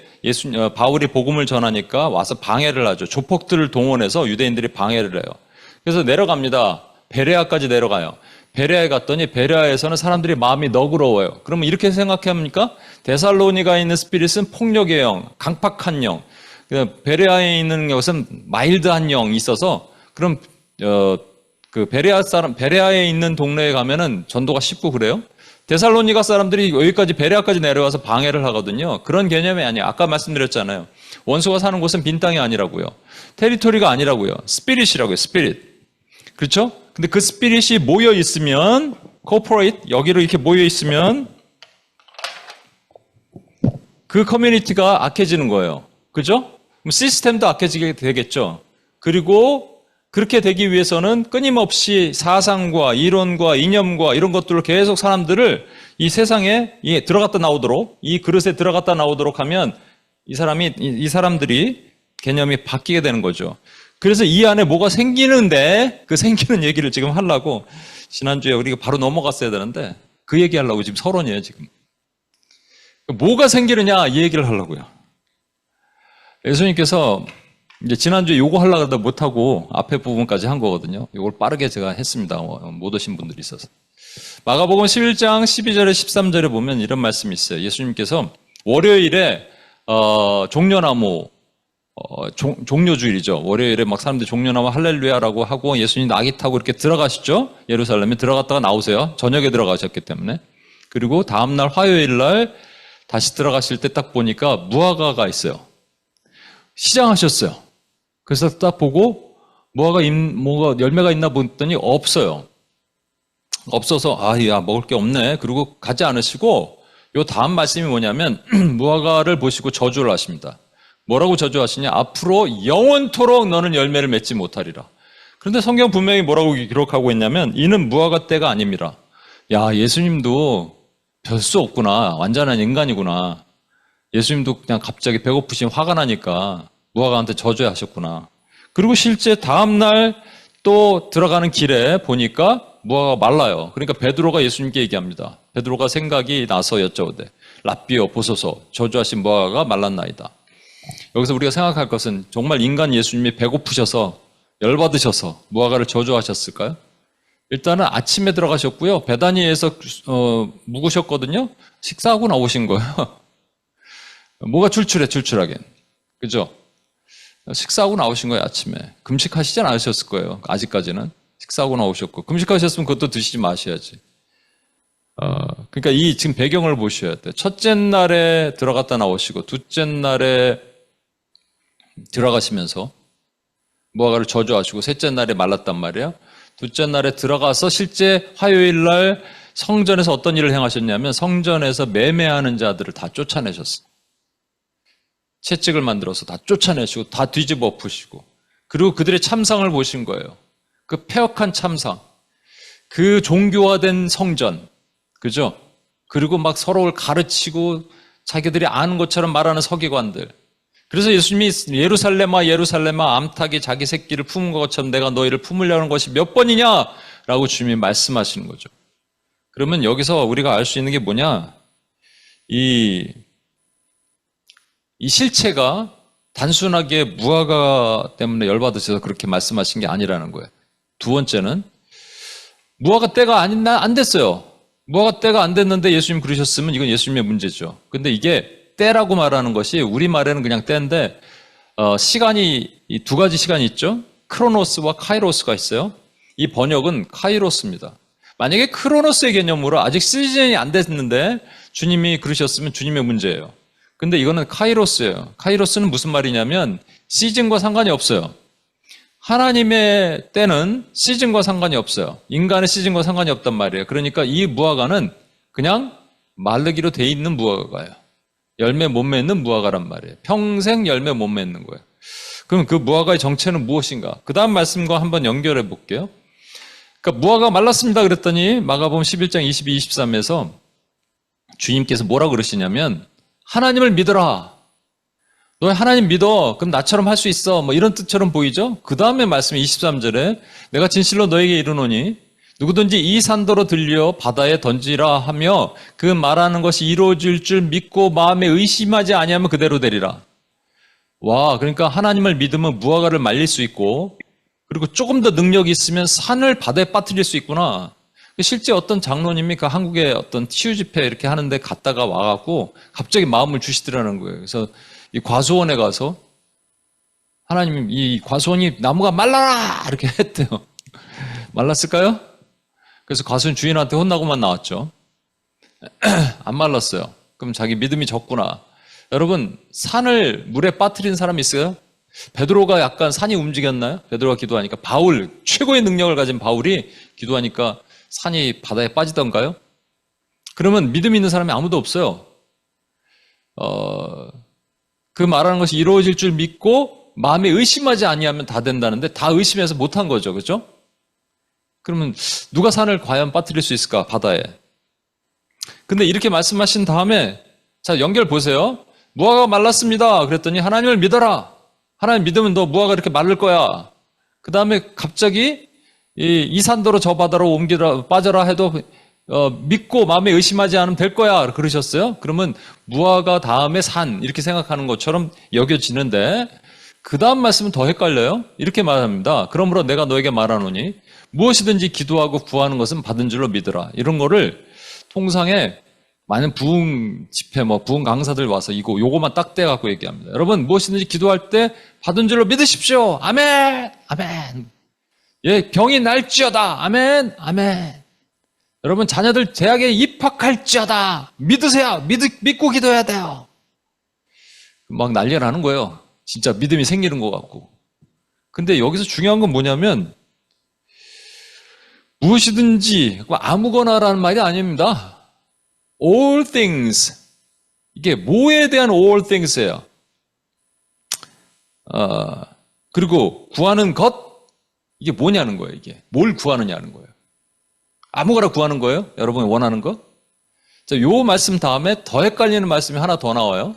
바울이 복음을 전하니까 와서 방해를 하죠. 조폭들을 동원해서 유대인들이 방해를 해요. 그래서 내려갑니다. 베레아까지 내려가요. 베레아에 갔더니 베레아에서는 사람들이 마음이 너그러워요. 그러면 이렇게 생각합니까? 데살로니가에 있는 스피릿은 폭력의 영, 강팍한 영. 베레아에 있는 것은 마일드한 영이 있어서 그럼 그 베레아에 있는 동네에 가면은 전도가 쉽고 그래요. 데살로니가 사람들이 여기까지 베레아까지 내려와서 방해를 하거든요. 그런 개념이 아니에요. 아까 말씀드렸잖아요. 원수가 사는 곳은 빈 땅이 아니라고요. 테리토리가 아니라고요. 스피릿이라고요. 스피릿. 그렇죠? 근데 그 스피릿이 모여 있으면 코퍼레이트 여기로 이렇게 모여 있으면 그 커뮤니티가 악해지는 거예요. 그죠? 그럼 시스템도 악해지게 되겠죠. 그리고 그렇게 되기 위해서는 끊임없이 사상과 이론과 이념과 이런 것들을 계속 사람들을 이 세상에 들어갔다 나오도록 이 그릇에 들어갔다 나오도록 하면 이 사람들이 개념이 바뀌게 되는 거죠. 그래서 이 안에 뭐가 생기는데 그 생기는 얘기를 지금 하려고 지난주에 우리가 바로 넘어갔어야 되는데 그 얘기하려고 지금 서론이에요 지금. 뭐가 생기느냐 이 얘기를 하려고요. 예수님께서 이제 지난주에 요거 하려고 하다 못하고 앞에 부분까지 한 거거든요. 이걸 빠르게 제가 했습니다. 못 오신 분들이 있어서. 마가복음 11장 12절에 13절에 보면 이런 말씀이 있어요. 예수님께서 월요일에 종려나무 종료주일이죠. 월요일에 막 사람들이 종려나무 할렐루야라고 하고 예수님 낙이 타고 이렇게 들어가시죠. 예루살렘에 들어갔다가 나오세요. 저녁에 들어가셨기 때문에. 그리고 다음날 화요일날 다시 들어가실 때 딱 보니까 무화과가 있어요. 시장하셨어요. 그래서 딱 보고 뭐가 열매가 있나 봤더니 없어요. 없어서 야 먹을 게 없네. 그리고 가지 않으시고 요 다음 말씀이 뭐냐면 무화과를 보시고 저주를 하십니다. 뭐라고 저주하시냐? 앞으로 영원토록 너는 열매를 맺지 못하리라. 그런데 성경 분명히 뭐라고 기록하고 있냐면 이는 무화과 때가 아닙니다. 야 예수님도 별 수 없구나. 완전한 인간이구나. 예수님도 그냥 갑자기 배고프신 화가 나니까 무화과한테 저주하셨구나. 그리고 실제 다음날 또 들어가는 길에 보니까 무화과가 말라요. 그러니까 베드로가 예수님께 얘기합니다. 베드로가 생각이 나서 여쭤오되 랍비여 보소서 저주하신 무화과가 말랐나이다. 여기서 우리가 생각할 것은 정말 인간 예수님이 배고프셔서 열받으셔서 무화과를 저주하셨을까요? 일단은 아침에 들어가셨고요. 베다니에서 묵으셨거든요. 식사하고 나오신 거예요. 뭐가 출출하게. 그죠? 식사하고 나오신 거예요, 아침에. 금식하시지 않으셨을 거예요. 아직까지는. 식사하고 나오셨고. 금식하셨으면 그것도 드시지 마셔야지. 그러니까 이 지금 배경을 보셔야 돼요. 첫째 날에 들어갔다 나오시고, 둘째 날에 들어가시면서 무화과를 저주하시고, 셋째 날에 말랐단 말이에요. 둘째 날에 들어가서 실제 화요일 날 성전에서 어떤 일을 행하셨냐면 성전에서 매매하는 자들을 다 쫓아내셨어요. 채찍을 만들어서 다 쫓아내시고 다 뒤집어 엎으시고 그리고 그들의 참상을 보신 거예요. 그 폐역한 참상, 그 종교화된 성전, 그죠? 그리고 막 서로를 가르치고 자기들이 아는 것처럼 말하는 서기관들. 그래서 예수님이 예루살렘아 암탉이 자기 새끼를 품은 것처럼 내가 너희를 품으려는 것이 몇 번이냐라고 주님이 말씀하시는 거죠. 그러면 여기서 우리가 알 수 있는 게 뭐냐? 이 실체가 단순하게 무화과 때문에 열받으셔서 그렇게 말씀하신 게 아니라는 거예요. 두 번째는 무화과 때가 안 됐어요. 무화과 때가 안 됐는데 예수님 그러셨으면 이건 예수님의 문제죠. 근데 이게 때라고 말하는 것이 우리말에는 그냥 때인데 시간이 이 두 가지 시간이 있죠. 크로노스와 카이로스가 있어요. 이 번역은 카이로스입니다. 만약에 크로노스의 개념으로 아직 시즌이 안 됐는데 주님이 그러셨으면 주님의 문제예요. 근데 이거는 카이로스예요. 카이로스는 무슨 말이냐면 시즌과 상관이 없어요. 하나님의 때는 시즌과 상관이 없어요. 인간의 시즌과 상관이 없단 말이에요. 그러니까 이 무화과는 그냥 마르기로 돼 있는 무화과예요. 열매 못 맺는 무화과란 말이에요. 평생 열매 못 맺는 거예요. 그럼 그 무화과의 정체는 무엇인가? 그 다음 말씀과 한번 연결해 볼게요. 그러니까 무화과가 말랐습니다 그랬더니 마가복음 11장 22, 23에서 주님께서 뭐라고 그러시냐면 하나님을 믿어라. 너 하나님 믿어. 그럼 나처럼 할 수 있어. 뭐 이런 뜻처럼 보이죠? 그 다음에 말씀 23절에 내가 진실로 너에게 이르노니 누구든지 이 산더러 들려 바다에 던지라 하며 그 말하는 것이 이루어질 줄 믿고 마음에 의심하지 아니하면 그대로 되리라. 와, 그러니까 하나님을 믿으면 무화과를 말릴 수 있고, 그리고 조금 더 능력이 있으면 산을 바다에 빠뜨릴 수 있구나. 실제 어떤 장로님이 그 한국의 어떤 치유 집회 이렇게 하는데 갔다가 와갖고 갑자기 마음을 주시더라는 거예요. 그래서 이 과수원에 가서 하나님 이 과수원이 나무가 말라라! 이렇게 했대요. 말랐을까요? 그래서 과수원 주인한테 혼나고만 나왔죠. 안 말랐어요. 그럼 자기 믿음이 적구나. 여러분, 산을 물에 빠뜨린 사람이 있어요? 베드로가 약간 산이 움직였나요? 베드로가 기도하니까 바울, 최고의 능력을 가진 바울이 기도하니까 산이 바다에 빠지던가요? 그러면 믿음 있는 사람이 아무도 없어요. 그 말하는 것이 이루어질 줄 믿고 마음에 의심하지 아니하면 다 된다는데 다 의심해서 못한 거죠. 그렇죠? 그러면 누가 산을 과연 빠뜨릴 수 있을까? 바다에. 근데 이렇게 말씀하신 다음에 자, 연결 보세요. 무화과가 말랐습니다. 그랬더니 하나님을 믿어라. 하나님 믿으면 너 무화과 이렇게 마를 거야. 그 다음에 갑자기 이 산도로 저 바다로 옮기라 빠져라 해도 믿고 마음에 의심하지 않으면 될 거야. 그러셨어요. 그러면 무화과 다음에 산 이렇게 생각하는 것처럼 여겨지는데 그 다음 말씀은 더 헷갈려요. 이렇게 말합니다. 그러므로 내가 너에게 말하노니 무엇이든지 기도하고 구하는 것은 받은 줄로 믿으라. 이런 거를 통상에 많은 부흥 집회, 부흥 강사들 와서 요거만 딱 떼갖고 얘기합니다. 여러분, 무엇이든지 기도할 때 받은 줄로 믿으십시오. 아멘! 아멘! 예, 병이 날지어다. 아멘! 아멘! 여러분, 자녀들 대학에 입학할지어다. 믿으세요. 믿고 기도해야 돼요. 막 난리가 나는 거예요. 진짜 믿음이 생기는 것 같고. 근데 여기서 중요한 건 뭐냐면, 무엇이든지, 아무거나라는 말이 아닙니다. all things. 이게 뭐에 대한 all things예요. 그리고 구하는 것, 이게 뭐냐는 거예요, 이게. 뭘 구하느냐는 거예요. 아무거나 구하는 거예요? 여러분이 원하는 거? 자, 요 말씀 다음에 더 헷갈리는 말씀이 하나 더 나와요.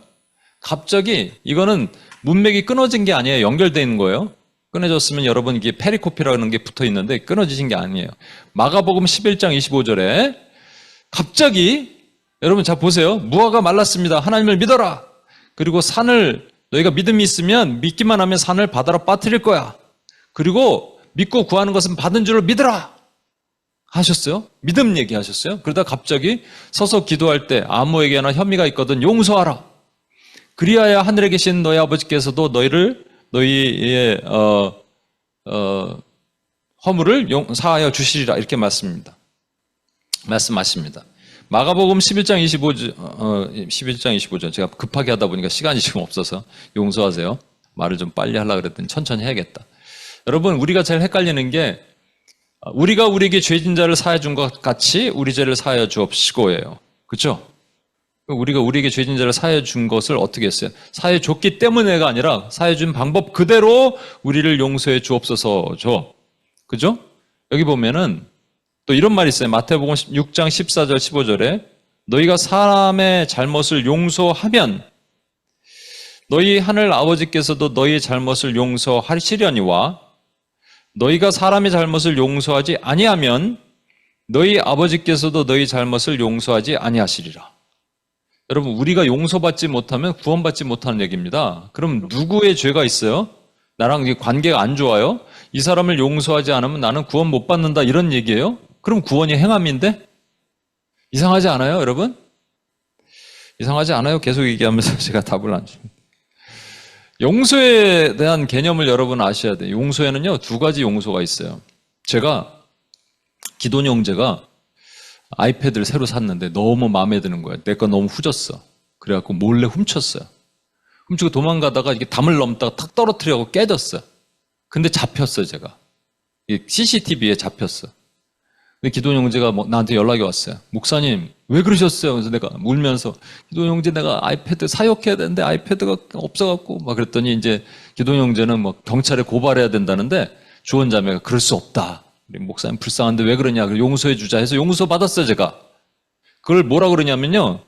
갑자기 이거는 문맥이 끊어진 게 아니에요. 연결되어 있는 거예요. 끊어졌으면 여러분 이게 페리코피라는 게 붙어 있는데 끊어지신 게 아니에요. 마가복음 11장 25절에 갑자기 여러분 자 보세요. 무화과 말랐습니다. 하나님을 믿어라. 그리고 산을 너희가 믿음이 있으면 믿기만 하면 산을 바다로 빠뜨릴 거야. 그리고 믿고 구하는 것은 받은 줄을 믿으라. 하셨어요? 믿음 얘기하셨어요? 그러다 갑자기 서서 기도할 때 아무에게나 혐의가 있거든 용서하라. 그리하여 하늘에 계신 너희 아버지께서도 너희의 허물을 사하여 주시리라. 이렇게 말씀하십니다. 마가복음 11장 25절 제가 급하게 하다 보니까 시간이 지금 없어서 용서하세요. 말을 좀 빨리 하려고 그랬더니 천천히 해야겠다. 여러분 우리가 제일 헷갈리는 게 우리가 우리에게 죄진 자를 사하여 준 것 같이 우리 죄를 사하여 주옵시고예요. 그렇죠? 우리가 우리에게 죄진 자를 사하여 준 것을 어떻게 했어요? 사하여 줬기 때문에가 아니라 사하여 준 방법 그대로 우리를 용서해 주옵소서죠. 그죠? 여기 보면은 또 이런 말이 있어요. 마태복음 6장 14절 15절에 너희가 사람의 잘못을 용서하면 너희 하늘 아버지께서도 너희의 잘못을 용서하시려니와 너희가 사람의 잘못을 용서하지 아니하면 너희 아버지께서도 너희 잘못을 용서하지 아니하시리라. 여러분 우리가 용서받지 못하면 구원받지 못하는 얘기입니다. 그럼 누구의 죄가 있어요? 나랑 관계가 안 좋아요? 이 사람을 용서하지 않으면 나는 구원 못 받는다 이런 얘기예요? 그럼 구원이 행함인데? 이상하지 않아요 여러분? 이상하지 않아요? 계속 얘기하면서 제가 답을 안 줍니다. 용서에 대한 개념을 여러분 아셔야 돼요. 용서에는요 2가지 용서가 있어요. 제가 기돈 형제가 아이패드를 새로 샀는데 너무 마음에 드는 거예요. 내 거 너무 후졌어. 그래갖고 몰래 훔쳤어요. 훔치고 도망가다가 이게 담을 넘다가 탁 떨어뜨려고 깨졌어요. 근데 잡혔어요 제가. CCTV에 잡혔어. 근데 기돈 형제가 나한테 연락이 왔어요. 목사님 왜 그러셨어요? 그래서 내가 울면서 기돈 형제 내가 아이패드 사육해야 되는데 아이패드가 없어갖고 막 그랬더니 이제 기돈 형제는 경찰에 고발해야 된다는데 주원자매가 그럴 수 없다. 목사님 불쌍한데 왜 그러냐. 용서해 주자 해서 용서 받았어요 제가. 그걸 뭐라 그러냐면요.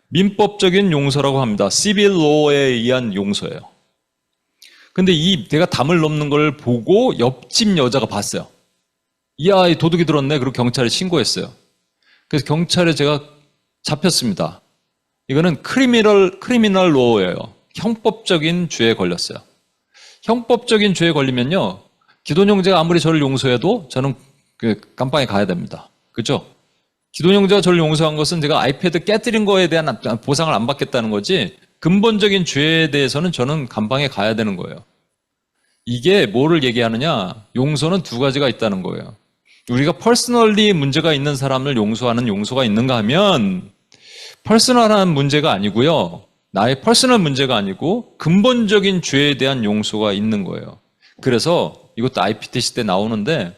민법적인 용서라고 합니다. civil law에 의한 용서예요. 근데 내가 담을 넘는 걸 보고 옆집 여자가 봤어요. 이야, 이 도둑이 들었네. 그리고 경찰에 신고했어요. 그래서 경찰에 제가 잡혔습니다. 이거는 크리미널 로어예요. 형법적인 죄에 걸렸어요. 형법적인 죄에 걸리면요, 기돈 형제가 아무리 저를 용서해도 저는 그 감방에 가야 됩니다. 그죠? 기돈 형제가 저를 용서한 것은 제가 아이패드 깨뜨린 거에 대한 보상을 안 받겠다는 거지, 근본적인 죄에 대해서는 저는 감방에 가야 되는 거예요. 이게 뭐를 얘기하느냐? 용서는 두 가지가 있다는 거예요. 우리가 퍼스널리 문제가 있는 사람을 용서하는 용서가 있는가 하면, 퍼스널한 문제가 아니고요, 나의 퍼스널 문제가 아니고 근본적인 죄에 대한 용서가 있는 거예요. 그래서 이것도 IPTC 때 나오는데,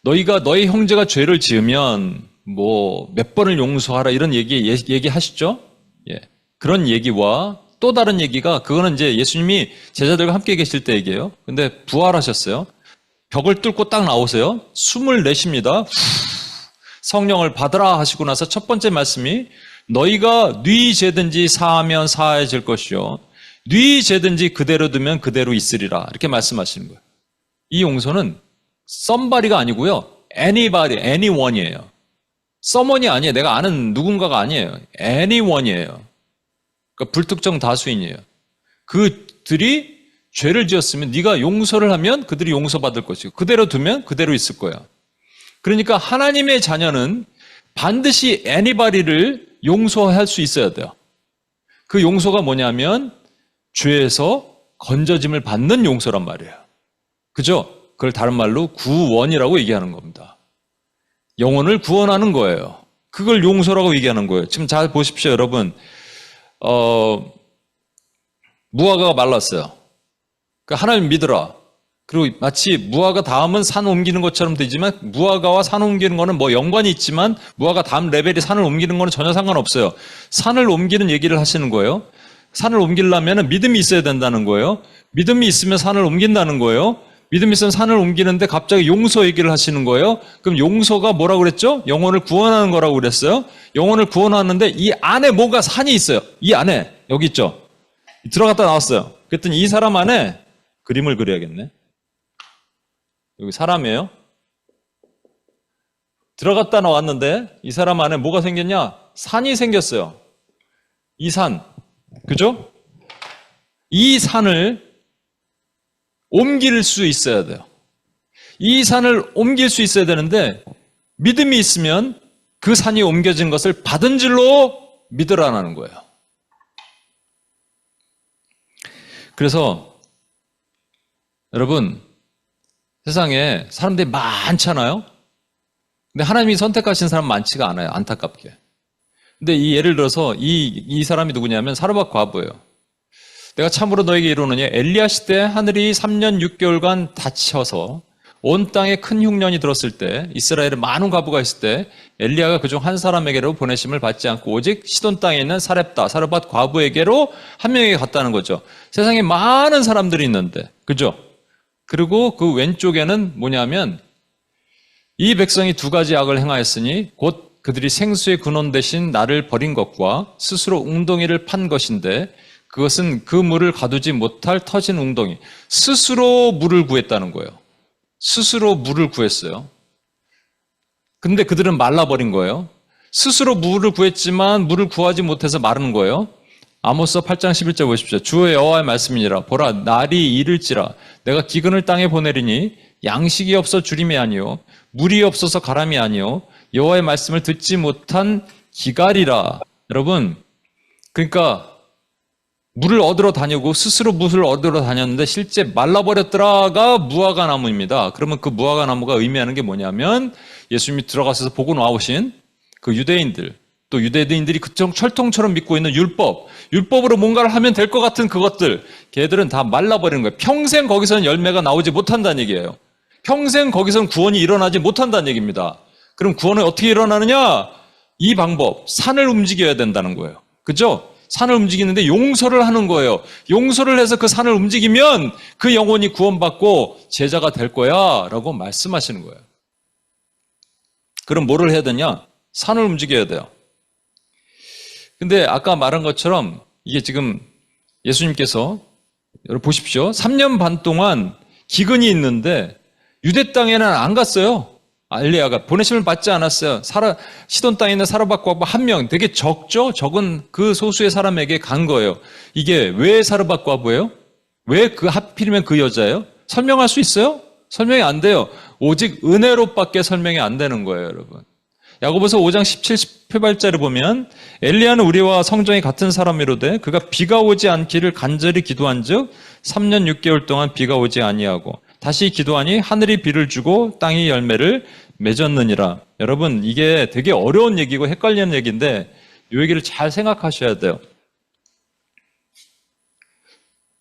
너의 형제가 죄를 지으면 뭐 몇 번을 용서하라 이런 얘기하시죠? 예. 그런 얘기와 또 다른 얘기가, 그거는 이제 예수님이 제자들과 함께 계실 때 얘기예요. 근데 부활하셨어요. 벽을 뚫고 딱 나오세요. 숨을 내쉽니다. 성령을 받으라 하시고 나서 첫 번째 말씀이, 너희가 네 죄든지 사하면 사해질 것이요, 네 죄든지 그대로 두면 그대로 있으리라, 이렇게 말씀하시는 거예요. 이 용서는 somebody가 아니고요, anybody, anyone이에요. someone이 아니에요. 내가 아는 누군가가 아니에요. anyone이에요. 그러니까 불특정 다수인이에요. 그들이 죄를 지었으면 네가 용서를 하면 그들이 용서받을 것이고, 그대로 두면 그대로 있을 거야. 그러니까 하나님의 자녀는 반드시 anybody를 용서할 수 있어야 돼요. 그 용서가 뭐냐면 죄에서 건져짐을 받는 용서란 말이에요. 그죠? 그걸 다른 말로 구원이라고 얘기하는 겁니다. 영혼을 구원하는 거예요. 그걸 용서라고 얘기하는 거예요. 지금 잘 보십시오, 여러분. 무화과가 말랐어요. 하나님 믿으라. 그리고 마치 무화과 다음은 산 옮기는 것처럼 되지만, 무화과와 산 옮기는 거는 뭐 연관이 있지만, 무화과 다음 레벨이 산을 옮기는 거는 전혀 상관없어요. 산을 옮기는 얘기를 하시는 거예요. 산을 옮기려면 믿음이 있어야 된다는 거예요. 믿음이 있으면 산을 옮긴다는 거예요. 믿음이 있으면 산을 옮기는데 갑자기 용서 얘기를 하시는 거예요. 그럼 용서가 뭐라고 그랬죠? 영혼을 구원하는 거라고 그랬어요. 영혼을 구원하는데 이 안에 뭔가 산이 있어요. 이 안에, 여기 있죠? 들어갔다 나왔어요. 그랬더니 이 사람 안에 그림을 그려야겠네. 여기 사람이에요. 들어갔다 나왔는데 이 사람 안에 뭐가 생겼냐? 산이 생겼어요. 이 산. 그죠? 이 산을 옮길 수 있어야 돼요. 이 산을 옮길 수 있어야 되는데, 믿음이 있으면 그 산이 옮겨진 것을 받은 줄로 믿으라는 거예요. 그래서 여러분, 세상에 사람들이 많잖아요. 근데 하나님이 선택하신 사람 많지가 않아요. 안타깝게. 근데 예를 들어서 이 사람이 누구냐면 사르밧 과부예요. 내가 참으로 너에게 이르노니, 엘리야 시대 하늘이 3년 6개월간 닫혀서 온 땅에 큰 흉년이 들었을 때, 이스라엘에 많은 과부가 있을 때, 엘리야가 그중 한 사람에게로 보내심을 받지 않고 오직 시돈 땅에 있는 사르밧 과부에게로 한 명에게 갔다는 거죠. 세상에 많은 사람들이 있는데, 그죠? 그리고 그 왼쪽에는 뭐냐면, 이 백성이 두 가지 악을 행하였으니 곧 그들이 생수의 근원 대신 나를 버린 것과 스스로 웅덩이를 판 것인데, 그것은 그 물을 가두지 못할 터진 웅덩이. 스스로 물을 구했다는 거예요. 스스로 물을 구했어요. 근데 그들은 말라버린 거예요. 스스로 물을 구했지만 물을 구하지 못해서 마른 거예요. 아모스 8장 11절 보십시오. 주의 여호와의 말씀이니라. 보라, 날이 이를지라. 내가 기근을 땅에 보내리니 양식이 없어 주림이 아니요, 물이 없어서 가람이 아니요, 여호와의 말씀을 듣지 못한 기갈이라. 여러분, 그러니까 물을 얻으러 다니고 스스로 물을 얻으러 다녔는데 실제 말라버렸더라가 무화과 나무입니다. 그러면 그 무화과 나무가 의미하는 게 뭐냐면, 예수님이 들어가셔서 보고 나오신 그 유대인들, 또 유대인들이 그쪽 철통처럼 믿고 있는 율법으로 뭔가를 하면 될 것 같은 그것들, 걔들은 다 말라버리는 거예요. 평생 거기서는 열매가 나오지 못한다는 얘기예요. 평생 거기서는 구원이 일어나지 못한다는 얘기입니다. 그럼 구원이 어떻게 일어나느냐? 이 방법, 산을 움직여야 된다는 거예요. 그죠? 산을 움직이는데 용서를 하는 거예요. 용서를 해서 그 산을 움직이면 그 영혼이 구원받고 제자가 될 거야 라고 말씀하시는 거예요. 그럼 뭐를 해야 되냐? 산을 움직여야 돼요. 근데 아까 말한 것처럼 이게 지금 예수님께서, 여러분 보십시오. 3년 반 동안 기근이 있는데 유대 땅에는 안 갔어요. 엘리야가 보내심을 받지 않았어요. 시돈 땅에 있는 사르밧과 한 명, 되게 적죠? 적은 그 소수의 사람에게 간 거예요. 이게 왜 사르밧과부예요? 왜 하필이면 그 여자예요? 설명할 수 있어요? 설명이 안 돼요. 오직 은혜로밖에 설명이 안 되는 거예요, 여러분. 야고보서 5장 17, 18절을 보면 엘리야는 우리와 성정이 같은 사람이로되 그가 비가 오지 않기를 간절히 기도한즉 3년 6개월 동안 비가 오지 아니하고 다시 기도하니 하늘이 비를 주고 땅이 열매를 맺었느니라. 여러분, 이게 되게 어려운 얘기고 헷갈리는 얘기인데 이 얘기를 잘 생각하셔야 돼요.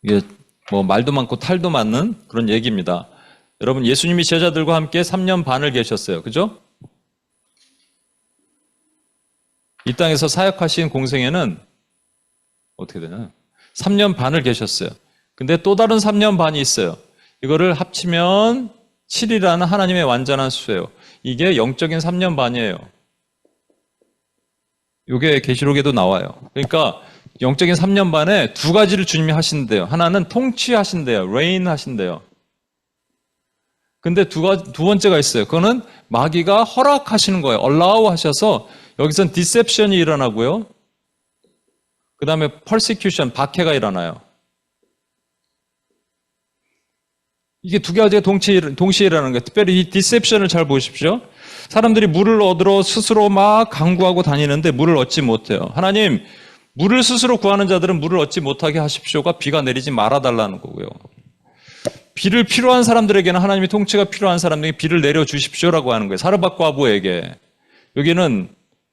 이게 뭐 말도 많고 탈도 많은 그런 얘기입니다. 여러분, 예수님이 제자들과 함께 3년 반을 계셨어요. 그죠? 이 땅에서 사역하신 공생애는 어떻게 되나요? 3년 반을 계셨어요. 근데 또 다른 3년 반이 있어요. 이거를 합치면 7이라는 하나님의 완전한 수예요. 이게 영적인 3년 반이에요. 이게 계시록에도 나와요. 그러니까 영적인 3년 반에 두 가지를 주님이 하신대요. 하나는 통치하신대요. reign 하신대요. 근데 두 번째가 있어요. 그거는 마귀가 허락하시는 거예요. allow 하셔서 여기선 deception이 일어나고요. 그 다음에 persecution, 박해가 일어나요. 이게 두 가지가 동시에 일어나는 거예요. 특별히 이 deception을 잘 보십시오. 사람들이 물을 얻으러 스스로 막 강구하고 다니는데 물을 얻지 못해요. 하나님, 물을 스스로 구하는 자들은 물을 얻지 못하게 하십시오가 비가 내리지 말아달라는 거고요. 비를 필요한 사람들에게는 하나님의 통치가 필요한 사람들에게 비를 내려주십시오라고 하는 거예요. 사르밧과부에게. 여기는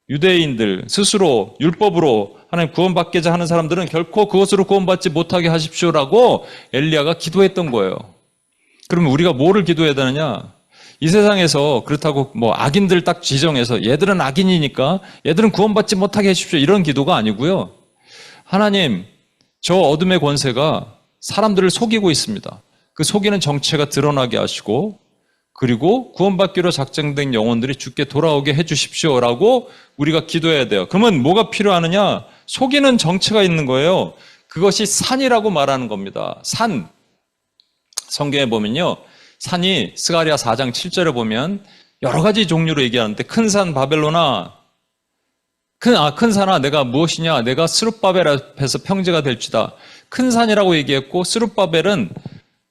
유대인들 스스로 율법으로 하나님 구원받고자 하는 사람들은 결코 그것으로 구원받지 못하게 하십시오라고 엘리야가 기도했던 거예요. 그러면 우리가 뭐를 기도해야 되느냐? 이 세상에서 그렇다고 뭐 악인들 딱 지정해서 얘들은 악인이니까 얘들은 구원받지 못하게 해주십시오 이런 기도가 아니고요. 하나님, 저 어둠의 권세가 사람들을 속이고 있습니다. 그 속이는 정체가 드러나게 하시고 그리고 구원받기로 작정된 영혼들이 주께 돌아오게 해주십시오라고 우리가 기도해야 돼요. 그러면 뭐가 필요하느냐? 속이는 정체가 있는 거예요. 그것이 산이라고 말하는 겁니다. 산. 성경에 보면요. 산이 스가랴 4장 7절에 보면 여러 가지 종류로 얘기하는데 큰 산 바벨로나 큰 산아 내가 무엇이냐? 내가 스룹바벨 앞에서 평지가 될지다. 큰 산이라고 얘기했고 스룹바벨은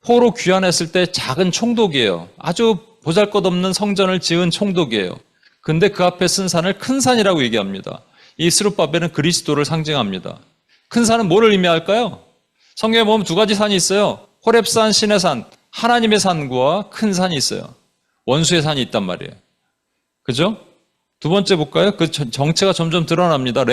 포로 귀환했을 때 작은 총독이에요. 아주 보잘것없는 성전을 지은 총독이에요. 근데 그 앞에 쓴 산을 큰 산이라고 얘기합니다. 이 스룹바벨은 그리스도를 상징합니다. 큰 산은 뭐를 의미할까요? 성경에 보면 두 가지 산이 있어요. 호렙산, 시내산, 하나님의 산과 큰 산이 있어요. 원수의 산이 있단 말이에요. 그죠? 두 번째 볼까요? 그 정체가 점점 드러납니다.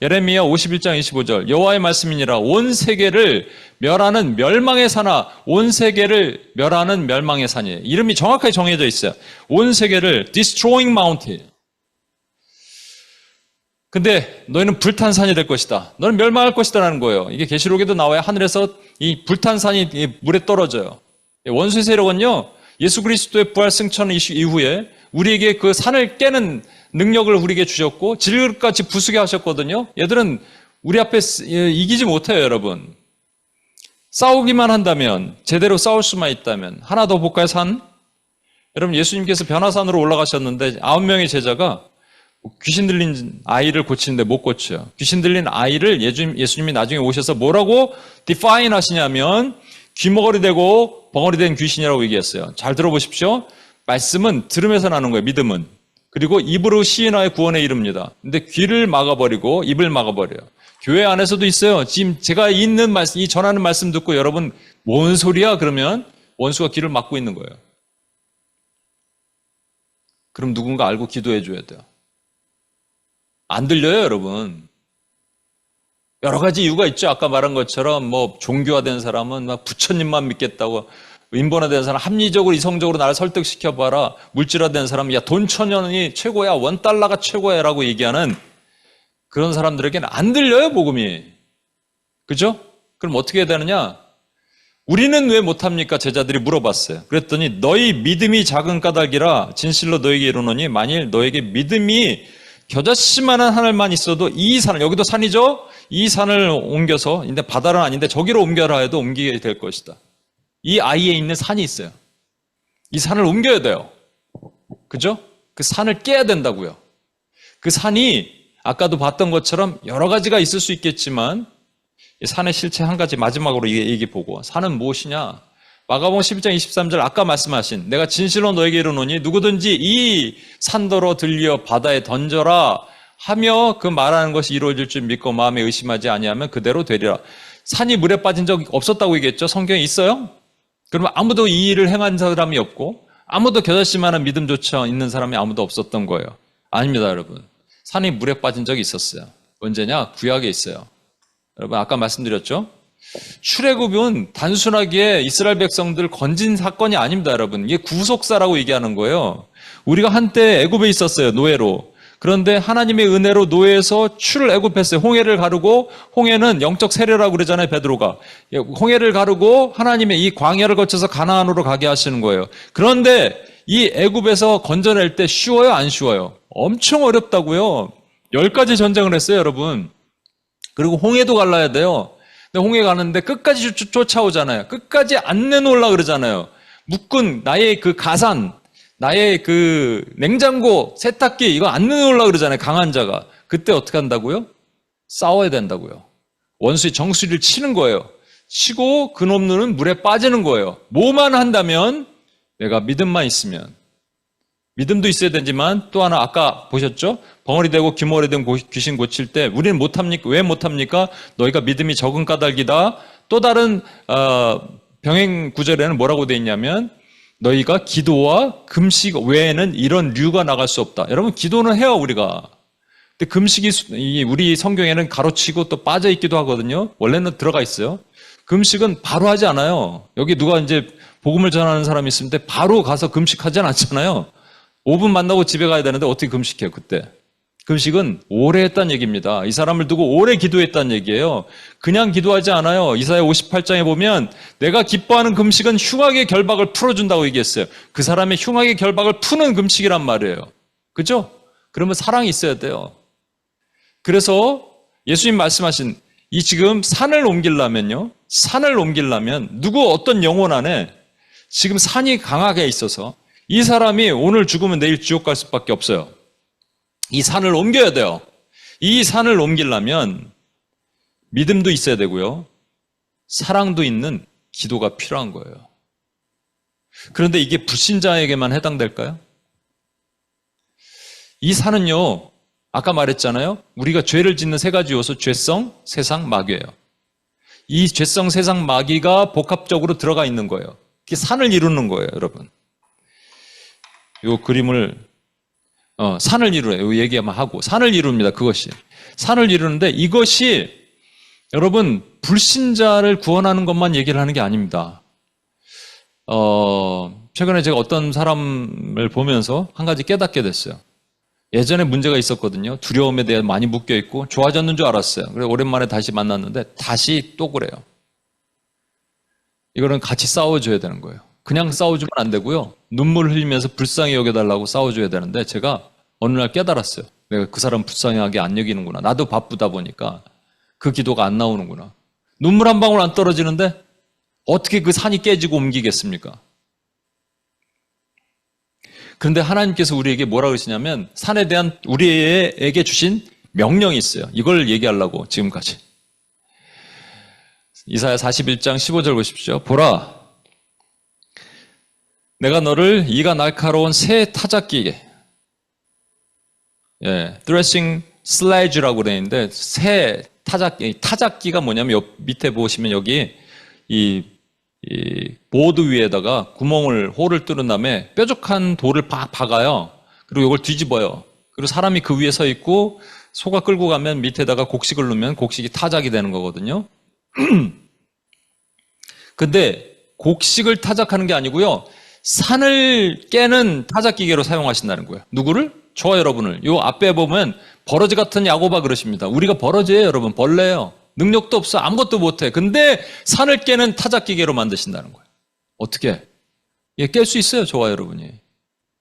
예레미야 51장 25절 여호와의 말씀이니라 온 세계를 멸하는 멸망의 산아 온 세계를 멸하는 멸망의 산이에요. 이름이 정확하게 정해져 있어요. 온 세계를 destroying mountain. 근데 너희는 불탄 산이 될 것이다. 너는 멸망할 것이다 라는 거예요. 이게 계시록에도 나와요. 하늘에서 이 불탄 산이 물에 떨어져요. 원수의 세력은요. 예수 그리스도의 부활 승천 이후에 우리에게 그 산을 깨는 능력을 우리에게 주셨고 질그릇같이 부수게 하셨거든요. 얘들은 우리 앞에 이기지 못해요, 여러분. 싸우기만 한다면, 제대로 싸울 수만 있다면. 하나 더 볼까요, 산? 여러분, 예수님께서 변화산으로 올라가셨는데 9명의 제자가 귀신 들린 아이를 고치는데 못 고쳐요. 귀신 들린 아이를 예수님이 나중에 오셔서 뭐라고 define 하시냐면 귀머거리 되고 벙어리 된 귀신이라고 얘기했어요. 잘 들어보십시오. 말씀은 들음에서 나는 거예요. 믿음은. 그리고 입으로 시인하여 구원에 이릅니다. 근데 귀를 막아버리고 입을 막아버려요. 교회 안에서도 있어요. 지금 제가 있는 말씀, 이 전하는 말씀 듣고 여러분 뭔 소리야? 그러면 원수가 귀를 막고 있는 거예요. 그럼 누군가 알고 기도해 줘야 돼요. 안 들려요, 여러분. 여러 가지 이유가 있죠. 아까 말한 것처럼 뭐 종교화된 사람은 막 부처님만 믿겠다고 인본화된 사람 합리적으로 이성적으로 나를 설득시켜봐라. 물질화된 사람은 야 돈 1,000원이 최고야. $1가 최고야 라고 얘기하는 그런 사람들에게는 안 들려요, 복음이. 그죠? 그럼 어떻게 해야 되느냐? 우리는 왜 못합니까? 제자들이 물어봤어요. 그랬더니 너희 믿음이 작은 까닭이라 진실로 너에게 이르노니 만일 너에게 믿음이 겨자씨만한 하늘만 있어도 이 산을, 여기도 산이죠? 이 산을 옮겨서, 근데 바다는 아닌데 저기로 옮겨라 해도 옮기게 될 것이다. 이 아이에 있는 산이 있어요. 이 산을 옮겨야 돼요. 그죠? 그 산을 깨야 된다고요. 그 산이 아까도 봤던 것처럼 여러 가지가 있을 수 있겠지만 이 산의 실체 한 가지 마지막으로 얘기 보고 산은 무엇이냐? 마가복음 11장 23절 아까 말씀하신 내가 진실로 너에게 이르노니 누구든지 이 산더러 들려 바다에 던져라 하며 그 말하는 것이 이루어질 줄 믿고 마음에 의심하지 아니하면 그대로 되리라. 산이 물에 빠진 적 없었다고 얘기했죠. 성경에 있어요? 그러면 아무도 이 일을 행한 사람이 없고 아무도 겨자씨만한 믿음조차 있는 사람이 아무도 없었던 거예요. 아닙니다, 여러분. 산이 물에 빠진 적이 있었어요. 언제냐? 구약에 있어요. 여러분 아까 말씀드렸죠? 출애굽은 단순하게 이스라엘 백성들 건진 사건이 아닙니다, 여러분. 이게 구속사라고 얘기하는 거예요. 우리가 한때 애굽에 있었어요, 노예로. 그런데 하나님의 은혜로 노예에서 출애굽했어요. 홍해를 가르고, 홍해는 영적 세례라고 그러잖아요, 베드로가. 홍해를 가르고 하나님의 이 광야를 거쳐서 가나안으로 가게 하시는 거예요. 그런데 이 애굽에서 건져낼 때 쉬워요, 안 쉬워요? 엄청 어렵다고요. 10가지 전쟁을 했어요, 여러분. 그리고 홍해도 갈라야 돼요. 근데 홍해 가는데 끝까지 쫓아오잖아요. 끝까지 안 내놓으려고 그러잖아요. 묶은 나의 그 가산, 나의 그 냉장고, 세탁기 이거 안 내놓으려고 그러잖아요. 강한 자가. 그때 어떻게 한다고요? 싸워야 된다고요. 원수의 정수리를 치는 거예요. 치고 그놈들은 물에 빠지는 거예요. 뭐만 한다면 내가 믿음만 있으면. 믿음도 있어야 되지만 또 하나 아까 보셨죠? 벙어리 되고 귀머리 된 귀신 고칠 때 우리는 못합니까? 왜 못합니까? 너희가 믿음이 적은 까닭이다. 또 다른 병행 구절에는 뭐라고 되어 있냐면 너희가 기도와 금식 외에는 이런 류가 나갈 수 없다. 여러분 기도는 해요 우리가. 근데 금식이 우리 성경에는 가로치고 또 빠져 있기도 하거든요. 원래는 들어가 있어요. 금식은 바로 하지 않아요. 여기 누가 이제 복음을 전하는 사람이 있을 때 바로 가서 금식하지는 않잖아요. 5분 만나고 집에 가야 되는데 어떻게 금식해요, 그때? 금식은 오래 했다는 얘기입니다. 이 사람을 두고 오래 기도했다는 얘기예요. 그냥 기도하지 않아요. 이사야 58장에 보면 내가 기뻐하는 금식은 흉악의 결박을 풀어준다고 얘기했어요. 그 사람의 흉악의 결박을 푸는 금식이란 말이에요. 그죠? 그러면 사랑이 있어야 돼요. 그래서 예수님 말씀하신 이 지금 산을 옮기려면요. 산을 옮기려면 누구 어떤 영혼 안에 지금 산이 강하게 있어서 이 사람이 오늘 죽으면 내일 지옥 갈 수밖에 없어요. 이 산을 옮겨야 돼요. 이 산을 옮기려면 믿음도 있어야 되고요. 사랑도 있는 기도가 필요한 거예요. 그런데 이게 불신자에게만 해당될까요? 이 산은요. 아까 말했잖아요. 우리가 죄를 짓는 세 가지 요소, 죄성, 세상, 마귀예요. 이 죄성, 세상, 마귀가 복합적으로 들어가 있는 거예요. 이게 산을 이루는 거예요, 여러분. 요 그림을 산을 이루어요. 얘기만 하고 산을 이룹니다. 그것이 산을 이루는데 이것이 여러분 불신자를 구원하는 것만 얘기를 하는 게 아닙니다. 최근에 제가 어떤 사람을 보면서 한 가지 깨닫게 됐어요. 예전에 문제가 있었거든요. 두려움에 대해 많이 묶여 있고 좋아졌는 줄 알았어요. 그래서 오랜만에 다시 만났는데 다시 또 그래요. 이거는 같이 싸워줘야 되는 거예요. 그냥 싸워주면 안 되고요. 눈물 흘리면서 불쌍히 여겨달라고 싸워줘야 되는데 제가 어느 날 깨달았어요. 내가 그 사람 불쌍하게 안 여기는구나. 나도 바쁘다 보니까 그 기도가 안 나오는구나. 눈물 한 방울 안 떨어지는데 어떻게 그 산이 깨지고 옮기겠습니까? 그런데 하나님께서 우리에게 뭐라 그러시냐면 산에 대한 우리에게 주신 명령이 있어요. 이걸 얘기하려고 지금까지. 이사야 41장 15절 보십시오. 보라. 내가 너를 이가 날카로운 새 타작기, 드레싱 슬래지라고 되어 있는데 새 타작기가 뭐냐면 밑에 보시면 여기 이 보드 위에다가 홀을 뚫은 다음에 뾰족한 돌을 박아요. 그리고 이걸 뒤집어요. 그리고 사람이 그 위에 서 있고 소가 끌고 가면 밑에다가 곡식을 넣으면 곡식이 타작이 되는 거거든요. 근데 곡식을 타작하는 게 아니고요. 산을 깨는 타작기계로 사용하신다는 거예요. 누구를? 저와 여러분을. 요 앞에 보면 버러지 같은 야고바 그러십니다. 우리가 버러지예요, 여러분. 벌레예요. 능력도 없어. 아무것도 못해. 근데 산을 깨는 타작기계로 만드신다는 거예요. 어떻게? 예, 깰 수 있어요, 저와 여러분이.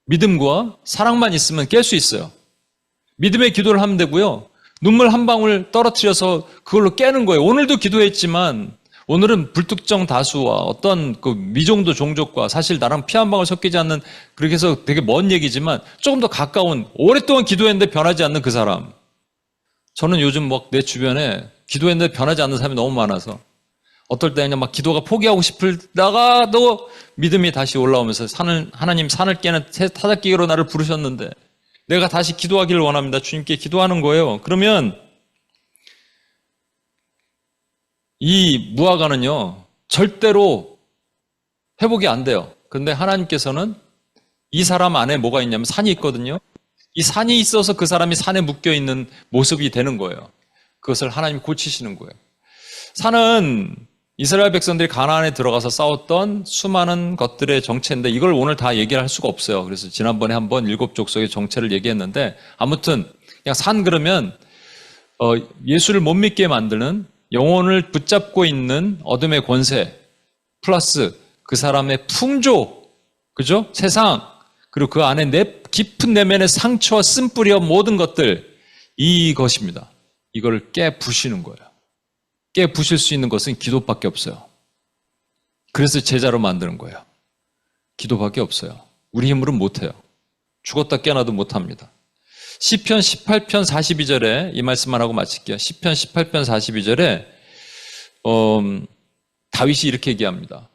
믿음과 사랑만 있으면 깰 수 있어요. 믿음의 기도를 하면 되고요. 눈물 한 방울 떨어뜨려서 그걸로 깨는 거예요. 오늘도 기도했지만 오늘은 불특정 다수와 어떤 그 미종도 종족과 사실 나랑 피 한 방울 섞이지 않는, 그렇게 해서 되게 먼 얘기지만 조금 더 가까운, 오랫동안 기도했는데 변하지 않는 그 사람. 저는 요즘 막 내 주변에 기도했는데 변하지 않는 사람이 너무 많아서 어떨 때는 막 기도가 포기하고 싶다가도 믿음이 다시 올라오면서 하나님 산을 깨는 타작기계로 나를 부르셨는데 내가 다시 기도하기를 원합니다. 주님께 기도하는 거예요. 그러면 이 무화과는요, 절대로 회복이 안 돼요. 그런데 하나님께서는 이 사람 안에 뭐가 있냐면 산이 있거든요. 이 산이 있어서 그 사람이 산에 묶여 있는 모습이 되는 거예요. 그것을 하나님이 고치시는 거예요. 산은 이스라엘 백성들이 가나안에 들어가서 싸웠던 수많은 것들의 정체인데 이걸 오늘 다 얘기를 할 수가 없어요. 그래서 지난번에 한번 7족속의 정체를 얘기했는데 아무튼 그냥 산 그러면 예수를 못 믿게 만드는 영혼을 붙잡고 있는 어둠의 권세 플러스 그 사람의 풍조, 그죠? 세상, 그리고 그 안에 깊은 내면의 상처와 쓴뿌리와 모든 것들, 이것입니다. 이걸 깨부시는 거예요. 깨부실 수 있는 것은 기도밖에 없어요. 그래서 제자로 만드는 거예요. 기도밖에 없어요. 우리 힘으로는 못해요. 죽었다 깨어나도 못합니다. 시편 18편 42절에 이 말씀만 하고 마칠게요. 시편 18편 42절에 다윗이 이렇게 얘기합니다.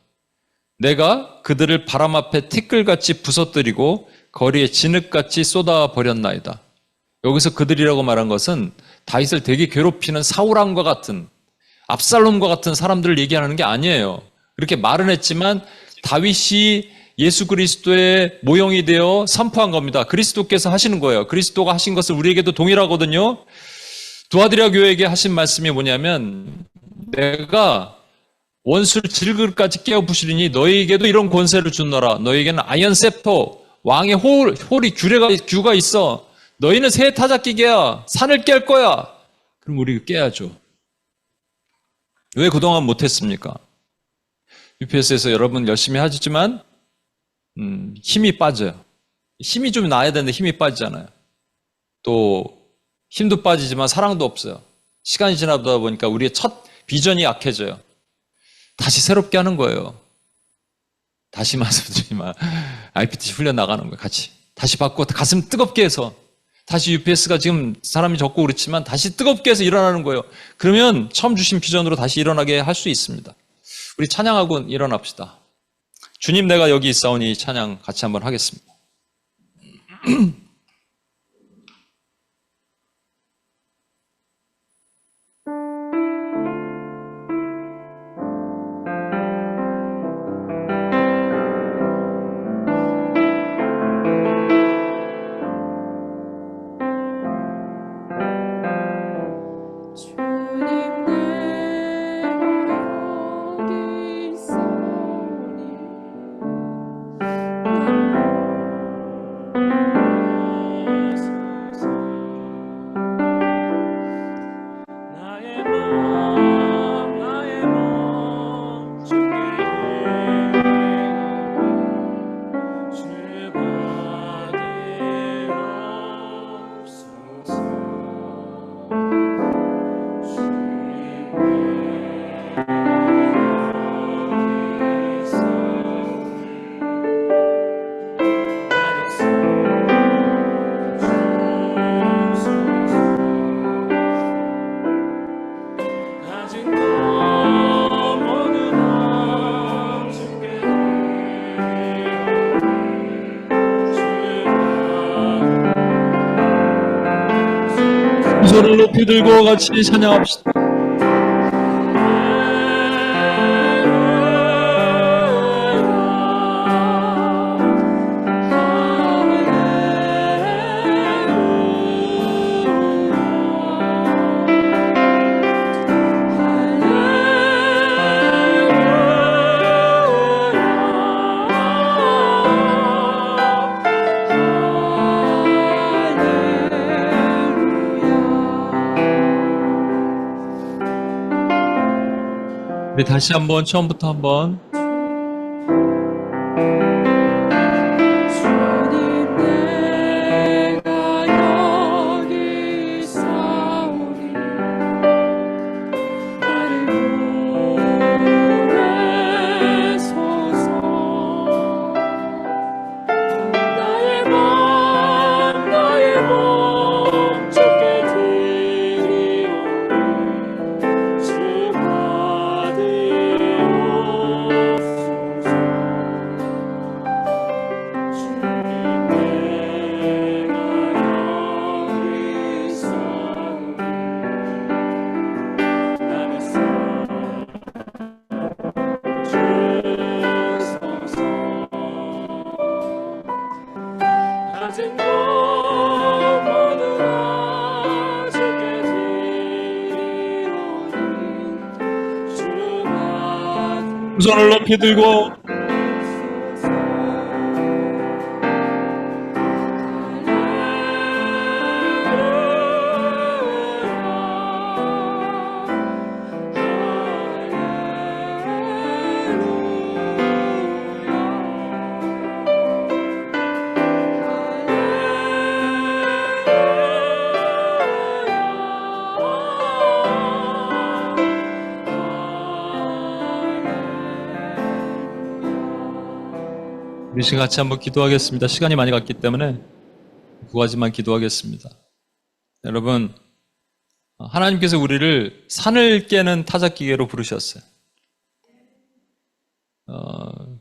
내가 그들을 바람 앞에 티끌같이 부서뜨리고 거리에 진흙같이 쏟아버렸나이다. 여기서 그들이라고 말한 것은 다윗을 되게 괴롭히는 사울왕과 같은, 압살롬과 같은 사람들을 얘기하는 게 아니에요. 그렇게 말은 했지만 다윗이 예수 그리스도의 모형이 되어 선포한 겁니다. 그리스도께서 하시는 거예요. 그리스도가 하신 것을 우리에게도 동일하거든요. 두아드리아 교회에게 하신 말씀이 뭐냐면 내가 원수를 질그릇까지 깨어 부시리니 너희에게도 이런 권세를 주노라. 너희에게는 아이언 셉터, 왕의 홀이 규가 있어. 너희는 새 타작기계야. 산을 깰 거야. 그럼 우리 깨야죠. 왜 그동안 못했습니까? UPS에서 여러분 열심히 하시지만 힘이 빠져요. 힘이 좀 나야 되는데 힘이 빠지잖아요. 또 힘도 빠지지만 사랑도 없어요. 시간이 지나다 보니까 우리의 첫 비전이 약해져요. 다시 새롭게 하는 거예요. 다시 말씀드리지만 IPT 훈련 나가는 거예요. 같이. 다시 바꿔 가슴 뜨겁게 해서 다시 UPS가 지금 사람이 적고 그렇지만 다시 뜨겁게 해서 일어나는 거예요. 그러면 처음 주신 비전으로 다시 일어나게 할 수 있습니다. 우리 찬양하고 일어납시다. 주님 내가 여기 있사오니 찬양 같이 한번 하겠습니다. 소를 높이 들고 같이 찬양합시다. 우리 다시 한번 처음부터 한번 손을 높이 들고 우리 지금 같이 한번 기도하겠습니다. 시간이 많이 갔기 때문에 두 가지만 기도하겠습니다. 여러분, 하나님께서 우리를 산을 깨는 타작기계로 부르셨어요.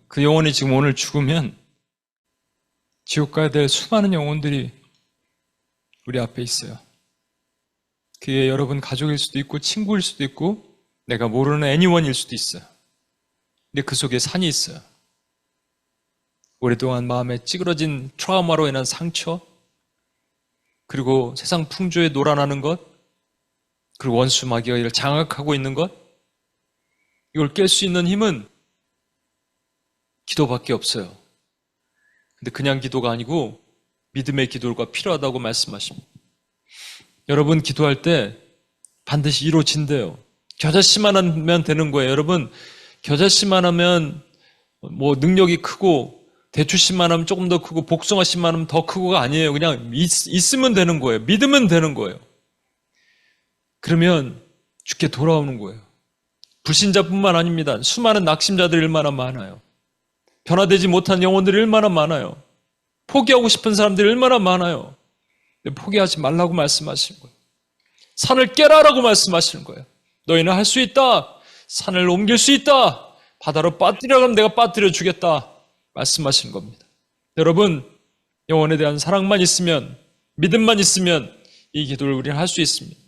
그 영혼이 지금 오늘 죽으면 지옥 가야 될 수많은 영혼들이 우리 앞에 있어요. 그게 여러분 가족일 수도 있고 친구일 수도 있고 내가 모르는 애니원일 수도 있어요. 근데 그 속에 산이 있어요. 오랫동안 마음에 찌그러진 트라우마로 인한 상처, 그리고 세상 풍조에 놀아나는 것, 그리고 원수 마귀가 이를 장악하고 있는 것, 이걸 깰 수 있는 힘은 기도밖에 없어요. 근데 그냥 기도가 아니고 믿음의 기도가 필요하다고 말씀하십니다. 여러분 기도할 때 반드시 이루어진대요. 겨자씨만 하면 되는 거예요. 여러분 겨자씨만 하면 뭐 능력이 크고 대추씨만 하면 조금 더 크고 복숭아씨만 하면 더 크고가 아니에요. 그냥 있으면 되는 거예요. 믿으면 되는 거예요. 그러면 주께 돌아오는 거예요. 불신자뿐만 아닙니다. 수많은 낙심자들이 얼마나 많아요. 변화되지 못한 영혼들이 얼마나 많아요. 포기하고 싶은 사람들이 얼마나 많아요. 포기하지 말라고 말씀하시는 거예요. 산을 깨라라고 말씀하시는 거예요. 너희는 할 수 있다. 산을 옮길 수 있다. 바다로 빠뜨리라고 하면 내가 빠뜨려 주겠다. 말씀하시는 겁니다. 여러분, 영혼에 대한 사랑만 있으면, 믿음만 있으면 이 기도를 우리는 할 수 있습니다.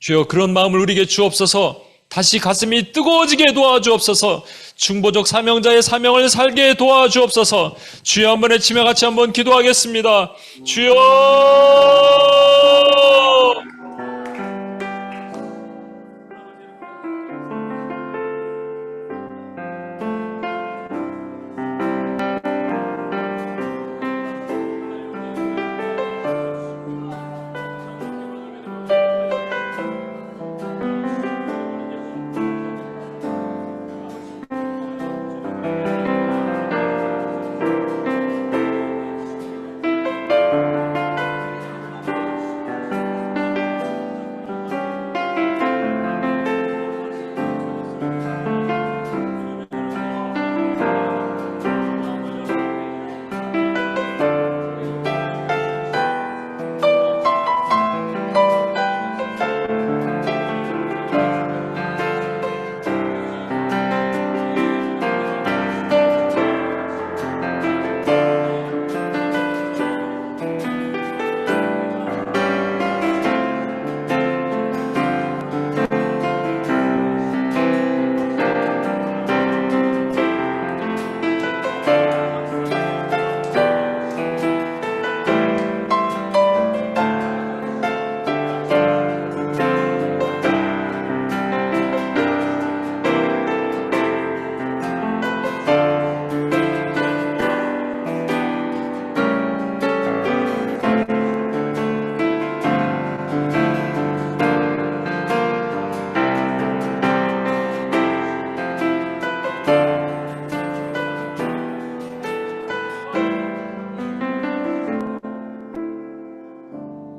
주여 그런 마음을 우리에게 주옵소서. 다시 가슴이 뜨거워지게 도와주옵소서. 중보적 사명자의 사명을 살게 도와주옵소서. 주여 한번 외치며 같이 한번 기도하겠습니다. 주여!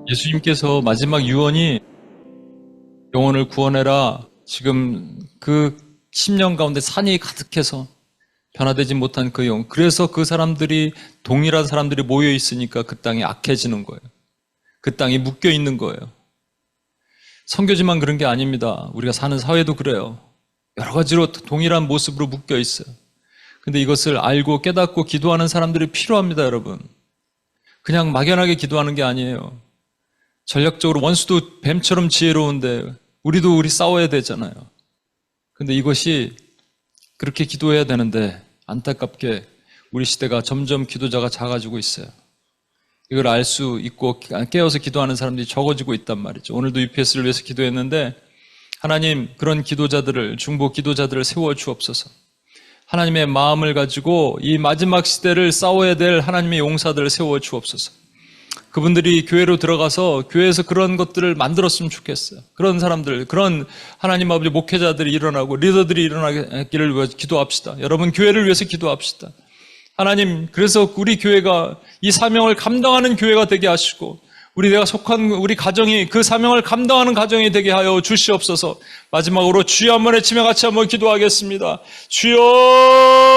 예수님께서 마지막 유언이 영혼을 구원해라. 지금 그 10년 가운데 산이 가득해서 변화되지 못한 그 영혼. 그래서 그 사람들이 동일한 사람들이 모여 있으니까 그 땅이 악해지는 거예요. 그 땅이 묶여 있는 거예요. 선교지만 그런 게 아닙니다. 우리가 사는 사회도 그래요. 여러 가지로 동일한 모습으로 묶여 있어요. 근데 이것을 알고 깨닫고 기도하는 사람들이 필요합니다, 여러분. 그냥 막연하게 기도하는 게 아니에요. 전략적으로 원수도 뱀처럼 지혜로운데 우리 싸워야 되잖아요. 근데 이것이 그렇게 기도해야 되는데 안타깝게 우리 시대가 점점 기도자가 작아지고 있어요. 이걸 알 수 있고 깨어서 기도하는 사람들이 적어지고 있단 말이죠. 오늘도 UPS를 위해서 기도했는데 하나님 그런 기도자들을 중보 기도자들을 세워 주옵소서. 하나님의 마음을 가지고 이 마지막 시대를 싸워야 될 하나님의 용사들을 세워 주옵소서. 그분들이 교회로 들어가서 교회에서 그런 것들을 만들었으면 좋겠어요. 그런 사람들, 그런 하나님 아버지 목회자들이 일어나고 리더들이 일어나기를 위해서 기도합시다. 여러분 교회를 위해서 기도합시다. 하나님, 그래서 우리 교회가 이 사명을 감당하는 교회가 되게 하시고 내가 속한 우리 가정이 그 사명을 감당하는 가정이 되게 하여 주시옵소서. 마지막으로 주여 한번 외치며 같이 한번 기도하겠습니다. 주여!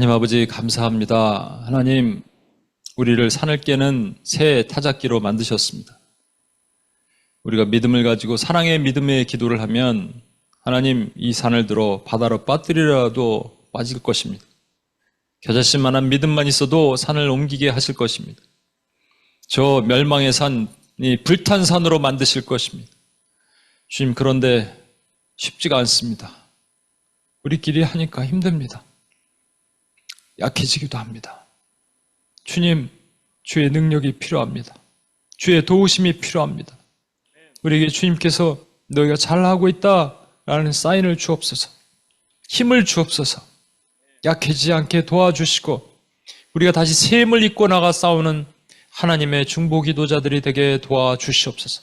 하나님 아버지 감사합니다. 하나님, 우리를 산을 깨는 새 타작기로 만드셨습니다. 우리가 믿음을 가지고 사랑의 믿음의 기도를 하면 하나님 이 산을 들어 바다로 빠뜨리라도 빠질 것입니다. 겨자씨만한 믿음만 있어도 산을 옮기게 하실 것입니다. 저 멸망의 산이 불탄 산으로 만드실 것입니다. 주님, 그런데 쉽지가 않습니다. 우리끼리 하니까 힘듭니다. 약해지기도 합니다. 주님, 주의 능력이 필요합니다. 주의 도우심이 필요합니다. 우리에게 주님께서 너희가 잘하고 있다라는 사인을 주옵소서. 힘을 주옵소서. 약해지지 않게 도와주시고 우리가 다시 새 힘을 입고 나가 싸우는 하나님의 중보기도자들이 되게 도와주시옵소서.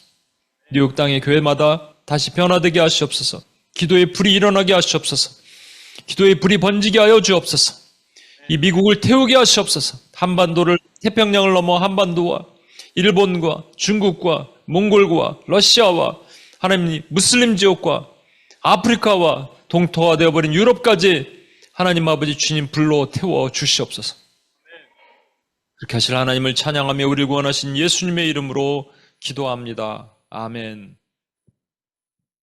뉴욕 땅의 교회마다 다시 변화되게 하시옵소서. 기도의 불이 일어나게 하시옵소서. 기도의 불이 번지게 하여 주옵소서. 이 미국을 태우게 하시옵소서. 한반도를, 태평양을 넘어 한반도와 일본과 중국과 몽골과 러시아와 하나님 무슬림 지역과 아프리카와 동토화되어 버린 유럽까지 하나님 아버지 주님 불로 태워 주시옵소서. 그렇게 하실 하나님을 찬양하며 우리를 구원하신 예수님의 이름으로 기도합니다. 아멘.